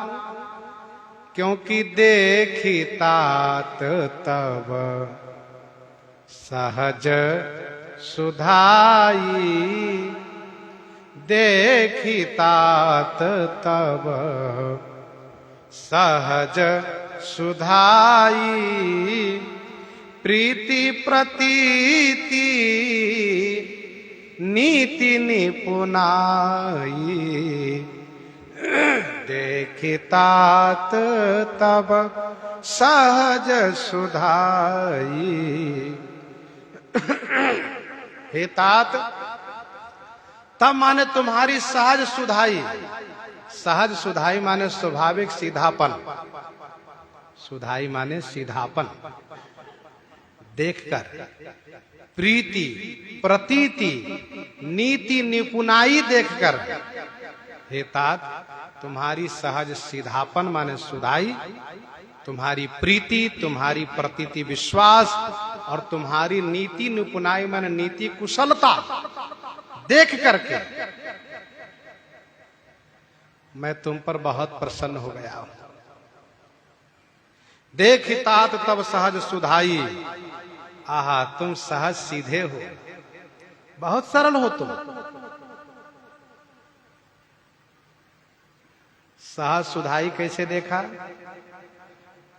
क्योंकि देखी तात तब सहज सुधाई, देखी तात तब सहज सुधाई, प्रीति प्रतीति नीति निपुनाई, देखी तात तब सहज सुधाई। हे तात, तब माने तुम्हारी सहज सुधाई। सहज सुधाई माने स्वाभाविक सीधापन, सुधाई माने सीधापन। देखकर प्रीति प्रतीति नीति निपुणाई देखकर, हे तात तुम्हारी सहज सीधापन माने सुधाई, तुम्हारी प्रीति, तुम्हारी प्रतीति विश्वास और तुम्हारी नीति निपुणाई माने नीति कुशलता देख करके मैं तुम पर बहुत प्रसन्न हो गया हूं। देख तात तब सहज सुधाई, आहा तुम सहज सीधे हो, बहुत सरल हो तुम। सहज सुधाई कैसे देखा?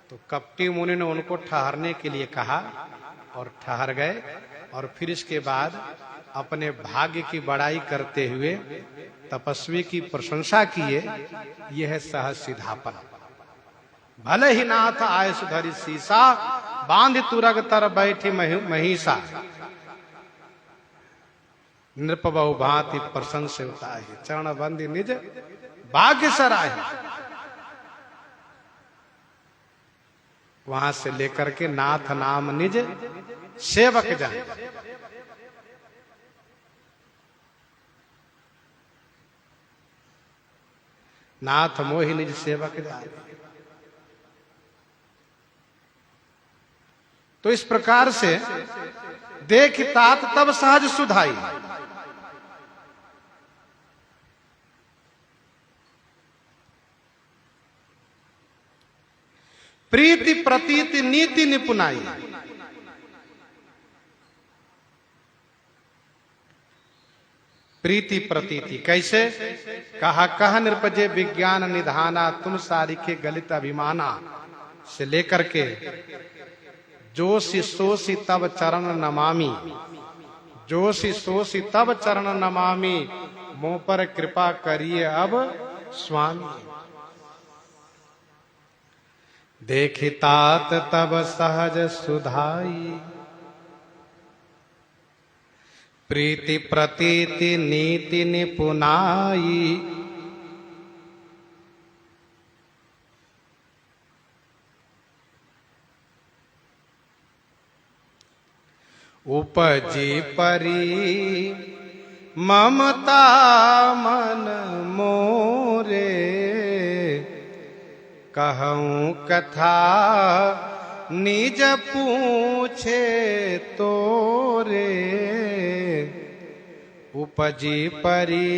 तो कपटी मुनि ने उनको ठहरने के लिए कहा और ठहर गए, और फिर इसके बाद अपने भाग्य की बड़ाई करते हुए तपस्वी की प्रशंसा किए। यह है सहज सीधापन। भले ही नाथ आय सुधरी सीसा, बांध तुरग तर बैठी महिषा, नृप बहु भांति प्रशंस उताहि, चरण बंदी निज भाग्य सराहि। वहां से लेकर के नाथ नाम निज सेवक जाए। नाथ मोहि निज सेवक जाए। तो इस प्रकार से देख तात तब सहज सुधाई। प्रीति प्रतीति नीति निपुणाई। प्रीति प्रतीति कैसे? कहा कह नृपजे विज्ञान निधाना, तुम सारिखे गलित अभिमाना, से लेकर के जोशी सोशी तब चरण नमामि, जोशी सोशी तब चरण नमामि, मुंह पर कृपा करिए अब स्वामी। देखि तात तब सहज सुधाई, प्रीति प्रतीति नीति निपुणाई। उपजी परी ममता मन मोरे, कहूं कथा निज पूछे तोरे। उपजी परी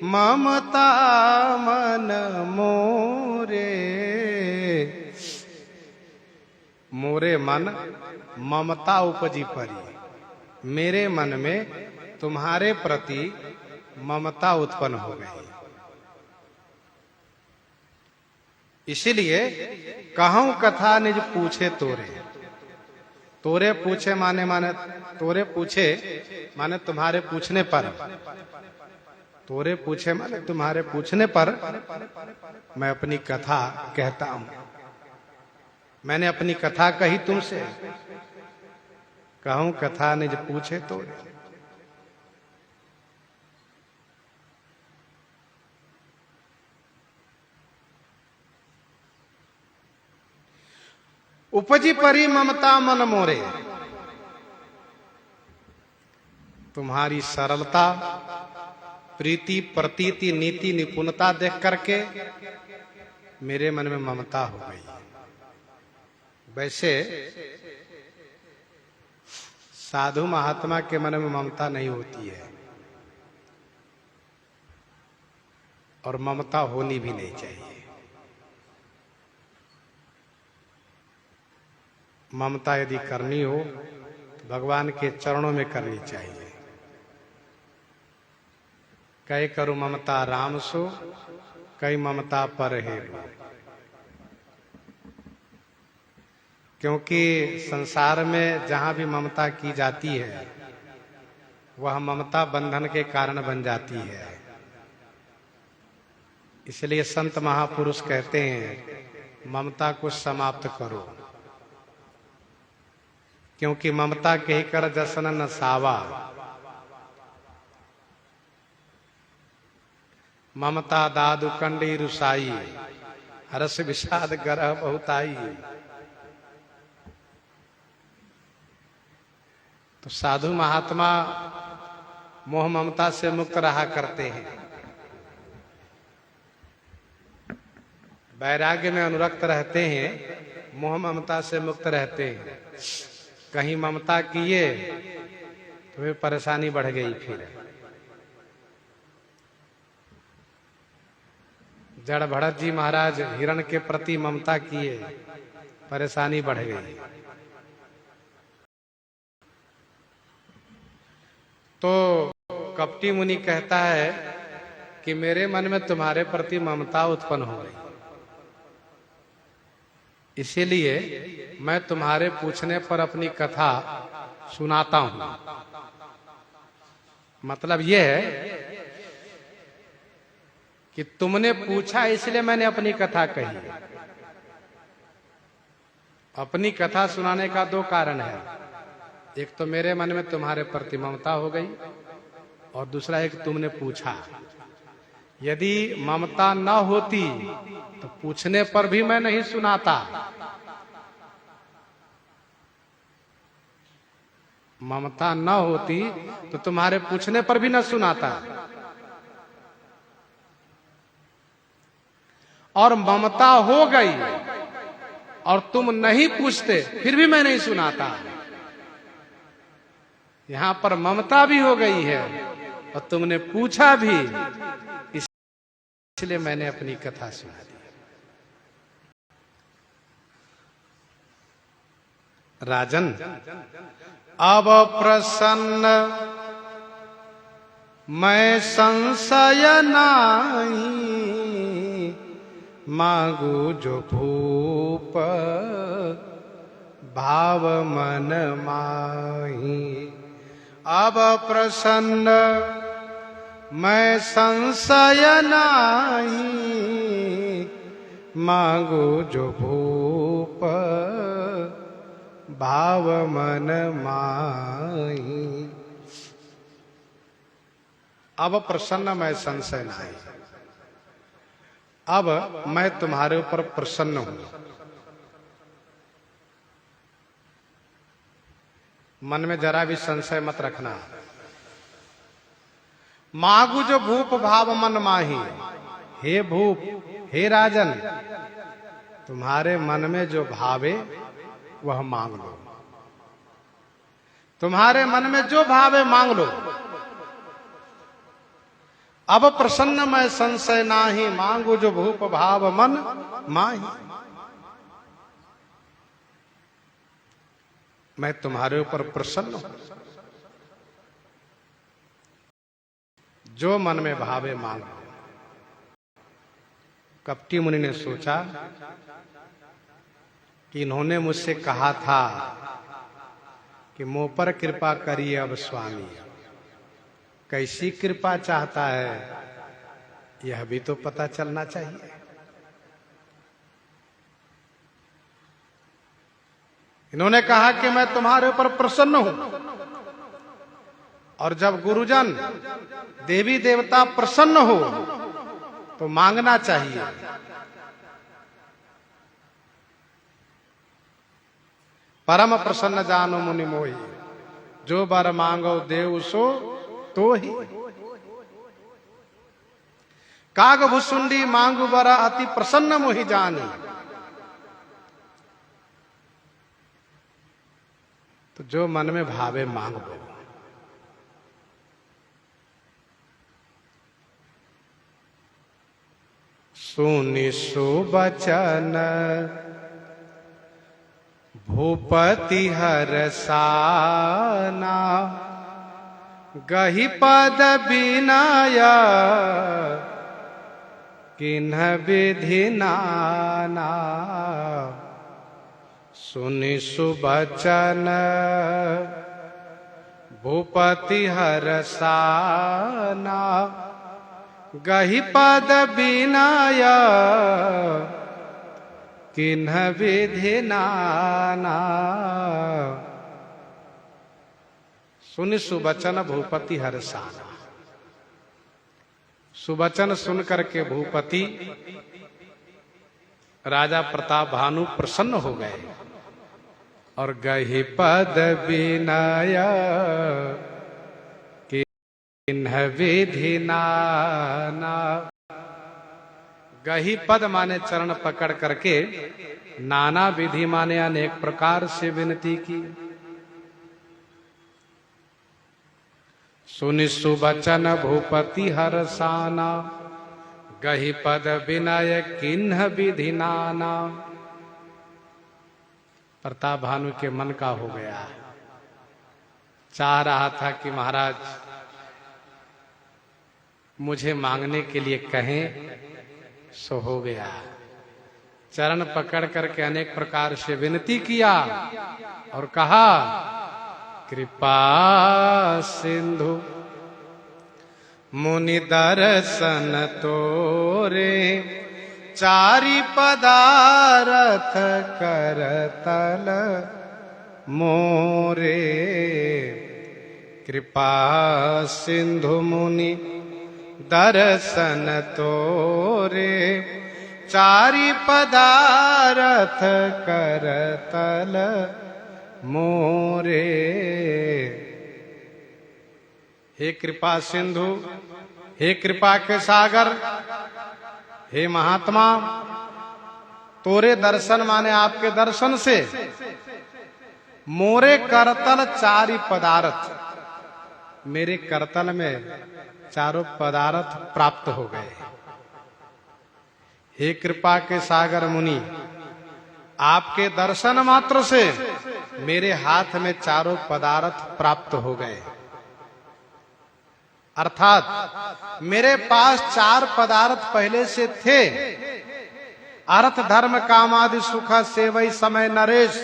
ममता मन मोरे, मोरे मन ममता उपजी परी, मेरे मन में तुम्हारे प्रति ममता उत्पन्न हो गई। इसीलिए कहूं कथा निज पूछे तोरे। तोरे पूछे माने तोरे पूछे माने तुम्हारे पूछने पर, तोरे पूछे माने तुम्हारे पूछने पर मैं अपनी कथा कहता हूं। मैंने अपनी कथा कही तुमसे, कहूं कथा निज पूछे तोरे। उपजी परी ममता मन मोरे, तुम्हारी सरलता, प्रीति प्रतीति नीति निपुणता देख करके मेरे मन में ममता हो गई। वैसे साधु महात्मा के मन में ममता नहीं होती है, और ममता होनी भी नहीं चाहिए। ममता यदि करनी हो तो भगवान के चरणों में करनी चाहिए। कई करो ममता राम सो, कई ममता पर है। क्योंकि संसार में जहां भी ममता की जाती है वह ममता बंधन के कारण बन जाती है। इसलिए संत महापुरुष कहते हैं ममता को समाप्त करो, क्योंकि ममता कही कर जसन न सावा, ममता दादु कंडी रुसाई, हरस विषाद गरह बहुताई। तो साधु महात्मा मोह ममता से मुक्त रहा करते हैं, वैराग्य में अनुरक्त रहते हैं, मोह ममता से मुक्त रहते हैं। कहीं ममता किए तो फिर परेशानी बढ़ गई। फिर जड़ भरत जी महाराज हिरण के प्रति ममता किए, परेशानी बढ़ गई। तो कपटी मुनि कहता है कि मेरे मन में तुम्हारे प्रति ममता उत्पन्न हो गई, इसीलिए मैं तुम्हारे पूछने पर अपनी कथा सुनाता हूं। मतलब यह है कि तुमने पूछा इसलिए मैंने अपनी कथा कही। अपनी कथा सुनाने का दो कारण है, एक तो मेरे मन में तुम्हारे प्रति ममता हो गई, और दूसरा एक तुमने पूछा। यदि ममता न होती तो पूछने पर भी मैं नहीं सुनाता। ममता न होती तो तुम्हारे पूछने पर भी न सुनाता, और ममता हो गई और तुम नहीं पूछते फिर भी मैं नहीं सुनाता। यहां पर ममता भी हो गई है और तुमने पूछा भी, इसलिए मैंने अपनी कथा सुना दी। राजन, अब प्रसन्न मैं संशय नाही, मांगू जो भूप भाव मन माही। अब प्रसन्न मैं संशय नाही, मांगू जो भूप भाव मन माही। अब प्रसन्न मैं संशय नहीं, अब मैं तुम्हारे ऊपर प्रसन्न हूं। मन में जरा भी संशय मत रखना। मांगू जो भूप भाव मन माही, हे भूप, हे राजन, तुम्हारे मन में जो भावे वह मांग लो। तुम्हारे मन में जो भावे मांग लो। अब प्रसन्न मैं संशय नाही, मांगू जो भूप भाव मन माही। मैं तुम्हारे ऊपर प्रसन्न हूं, जो मन में भावे मांग लो। कपटी मुनि ने सोचा कि इन्होंने मुझसे कहा था कि मुंह पर कृपा करिए अब स्वामी, कैसी कृपा चाहता है यह भी तो पता चलना चाहिए। इन्होंने कहा कि मैं तुम्हारे ऊपर प्रसन्न हूं, और जब गुरुजन देवी देवता प्रसन्न हो तो मांगना चाहिए। परम प्रसन्न जानो मुनि मोहि, जो बर मांगो देव सो तो ही। काग भुसुंडी मांगू बरा, अति प्रसन्न मोहि जानी। तो जो मन में भावे मांग लो। सुनि सुबचन भूपति हरसाना, गहि पद बिनाय किन्ह विधि नाना। सुनि सुबचन भूपति हरसाना, गहि पद बिनाय किन्ह विधि नाना। सुनि सुबचन भूपति हरसाना। सुवचन सुन करके भूपति राजा प्रताप भानु प्रसन्न हो गए और गहि पद विनय किन्ह विधि नाना। गहि पद माने चरण पकड़ करके, नाना विधि माने अनेक प्रकार से विनती की। सुनि सुबचन भूपति हरसाना, गहि पद विनय किन्ह विधि नाना। प्रताप भानु के मन का हो गया, चाह रहा था कि महाराज मुझे मांगने के लिए कहें, सो हो गया। चरण पकड़ करके अनेक प्रकार से विनती किया और कहा, कृपा सिंधु मुनि दर्शन तोरे, चारि पदारथ करतल मोरे। कृपा सिंधु मुनि दर्शन तोरे, चारि पदारथ करतल मोरे। हे कृपा सिंधु, हे कृपा के सागर, हे महात्मा, तोरे दर्शन माने आपके दर्शन से मोरे करतल चारि पदार्थ, मेरे करतल में चारों पदार्थ प्राप्त हो गए। हे कृपा के सागर मुनि, आपके दर्शन मात्र से मेरे हाथ में चारों पदार्थ प्राप्त हो गए। अर्थात मेरे पास चार पदार्थ पहले से थे, अर्थ धर्म काम आदि सुख सेवई समय नरेश,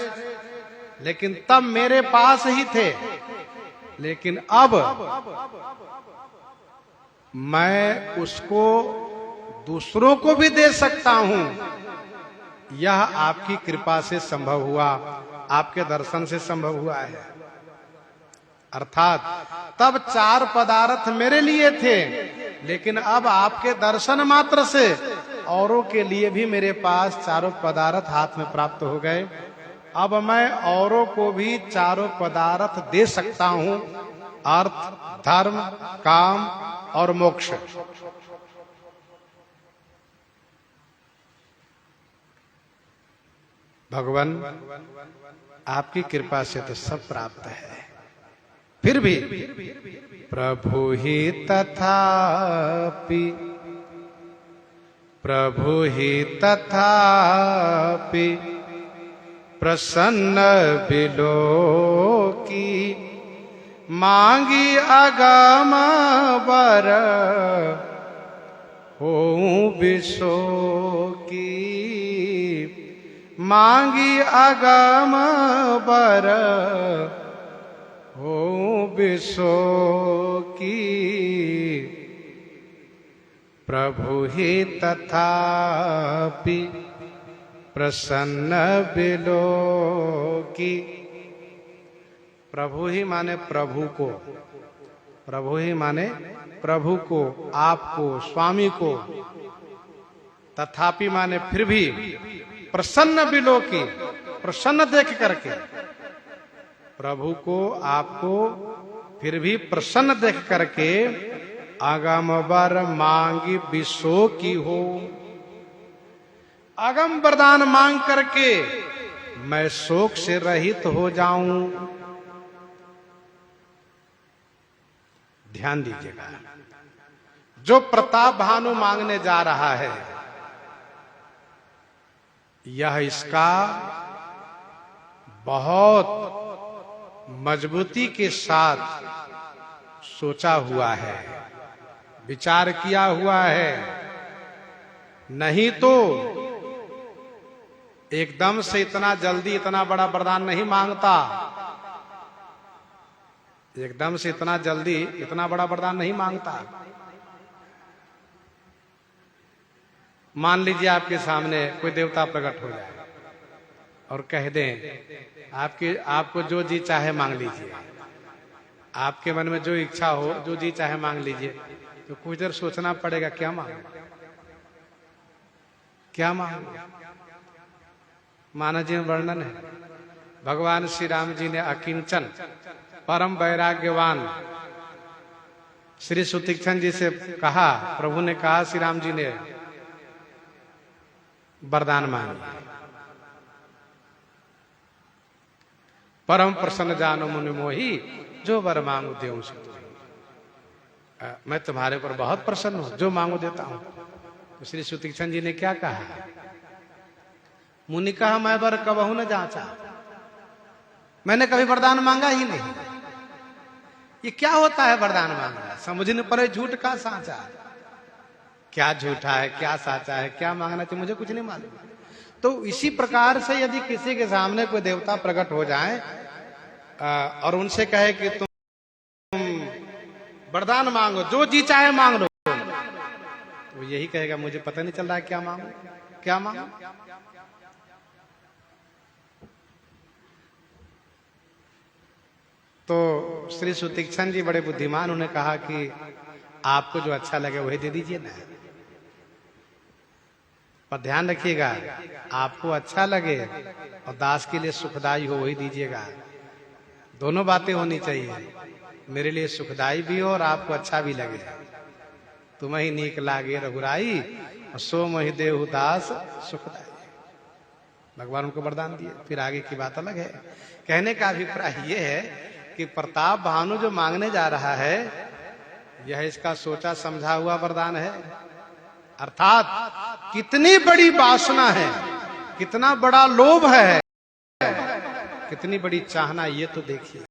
लेकिन तब मेरे पास ही थे। लेकिन अब मैं उसको दूसरों को भी दे सकता हूं। यह आपकी कृपा से संभव हुआ, आपके दर्शन से संभव हुआ है। अर्थात तब चार पदार्थ मेरे लिए थे, लेकिन अब आपके दर्शन मात्र से औरों के लिए भी मेरे पास चारों पदार्थ हाथ में प्राप्त हो गए। अब मैं औरों को भी चारों पदार्थ दे सकता हूं, अर्थ धर्म काम और मोक्ष। भगवान आपकी कृपा से तो सब प्राप्त है, फिर भी प्रभु ही तथापि, प्रभु ही तथापि प्रसन्न बिलो की, मांगी अगम वर हो विशो की। मांगी अगम वर हो विशो की, प्रभु ही तथापि प्रसन्न बिलो की। प्रभु ही माने प्रभु को, प्रभु ही माने प्रभु को, आपको, स्वामी को। तथापि माने फिर भी, प्रसन्न बिलो की, प्रसन्न देख करके, प्रभु को आपको फिर भी प्रसन्न देख करके, आगम वर मांगी विशो की हो। आगम वरदान मांग करके मैं शोक से रहित हो जाऊं। ध्यान दीजिएगा, जो प्रताप भानु मांगने जा रहा है, यह इसका बहुत मजबूती के साथ सोचा हुआ है, विचार किया हुआ है। नहीं तो एकदम से इतना जल्दी इतना बड़ा वरदान नहीं मांगता, एकदम से इतना जल्दी इतना बड़ा वरदान नहीं मांगता। मान लीजिए आपके सामने कोई देवता प्रकट हो जाए और कह दें आपको जो जी चाहे मांग लीजिए, आपके मन में जो इच्छा हो, जो जी चाहे मांग लीजिए। तो कुछ देर सोचना पड़ेगा क्या मांगो, क्या मांगो। मानव जी में वर्णन है, भगवान श्री राम जी ने अकिंचन परम वैराग्यवान श्री सुतीक्षण जी से कहा, प्रभु ने कहा श्री राम जी ने वरदान मांगी। परम प्रसन्न जानो मुनि मोही, जो वर मांगो देऊं सो तुम्हें। मैं तुम्हारे ऊपर बहुत प्रसन्न हूं, जो मांगो देता हूं। तो श्री सुतीक्षण जी ने क्या कहा, मुनि कहा मैं वर कबहू न जांचा, मैंने कभी वरदान मांगा ही नहीं। ये क्या होता है वरदान मांगना, समझ नहीं पड़े झूठ का साचा, क्या झूठा है क्या साचा है, क्या मांगना चाहिए मुझे कुछ नहीं मालूम। तो इसी प्रकार से यदि किसी के सामने कोई देवता प्रकट हो जाए और उनसे कहे कि तुम वरदान मांगो, जो जी चाहे मांग लो, तो यही कहेगा मुझे पता नहीं चल रहा है क्या मांगो क्या मांगो। तो श्री सुतीक्षण जी बड़े बुद्धिमान, उन्होंने कहा कि आपको जो अच्छा लगे वही दे दीजिए ना, पर ध्यान रखिएगा आपको अच्छा लगे और दास के लिए सुखदायी हो वही दीजिएगा। दोनों बातें होनी चाहिए, मेरे लिए सुखदायी भी हो और आपको अच्छा भी लगे। तुम्हें ही नीक लागे रघुराई और सो मही देहु दास सुखदायी। भगवान उनको वरदान दिए। फिर आगे की बात अलग है। कहने का अभिप्राय यह है कि प्रताप भानु जो मांगने जा रहा है यह इसका सोचा समझा हुआ वरदान है। अर्थात कितनी बड़ी वासना है, कितना बड़ा लोभ है, कितनी बड़ी चाहना, ये तो देखिए।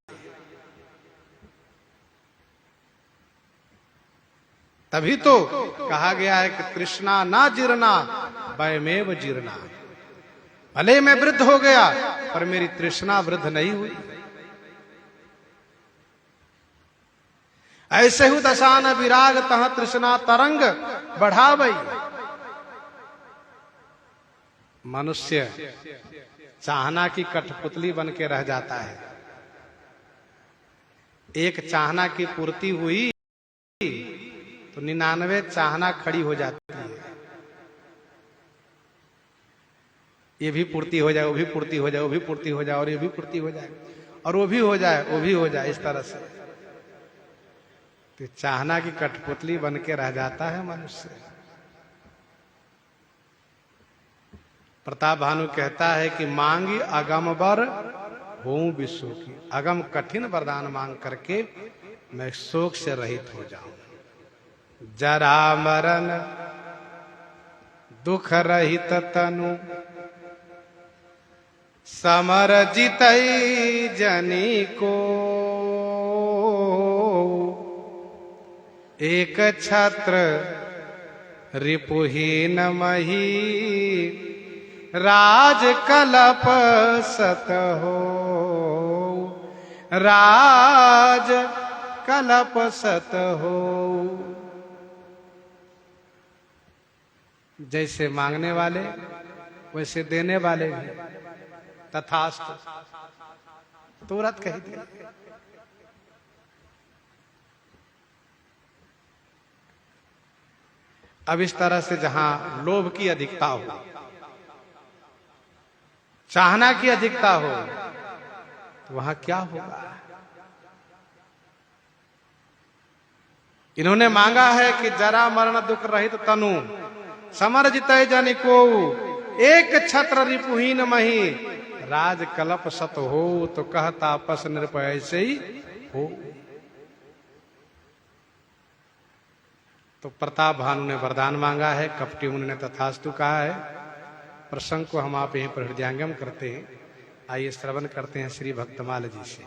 तभी तो कहा गया है कि तृष्णा ना जीर्णा वयमेव जीर्णा। भले मैं वृद्ध हो गया पर मेरी तृष्णा वृद्ध नहीं हुई। ऐसे ही दशान विराग तह तृष्णा तरंग बढ़ावई। मनुष्य चाहना की कठपुतली बन के रह जाता है। एक चाहना की पूर्ति हुई तो 99 चाहना खड़ी हो जाती है। ये भी पूर्ति हो जाए, वो भी पूर्ति हो जाए, वो भी पूर्ति हो जाए, और ये भी पूर्ति हो जाए, और वो भी हो जाए, वो भी हो जाए, इस तरह से तो चाहना की कठपुतली बन के रह जाता है मनुष्य। प्रताप भानु कहता है कि मांगी अगम वर होऊं विश्व की। अगम कठिन वरदान मांग करके मैं शोक से रहित हो जाऊं। जरा मरण दुख रहित तनु समर जितई जनी को। एक छत्र रिपुहीन मही राज कलप सत हो। राज कलप सत हो। जैसे मांगने वाले वैसे देने वाले भी। तथास्तु तुरंत कह दिया। अब इस तरह से जहां लोभ की अधिकता हो, चाहना की अधिकता हो, तो वहां क्या होगा? इन्होंने मांगा है कि जरा मरण दुख रहित तनु समर जितय जन को। एक छत्र रिपुहीन मही राज कलप सत हो। तो कहता आपस नृप ऐसे ही हो। तो प्रताप भानु ने वरदान मांगा है, कपटी मुनि ने तथास्तु कहा है। प्रसंग को हम आप यहीं पर हृदयंगम करते हैं। आइए श्रवण करते हैं श्री भक्तमाल जी से।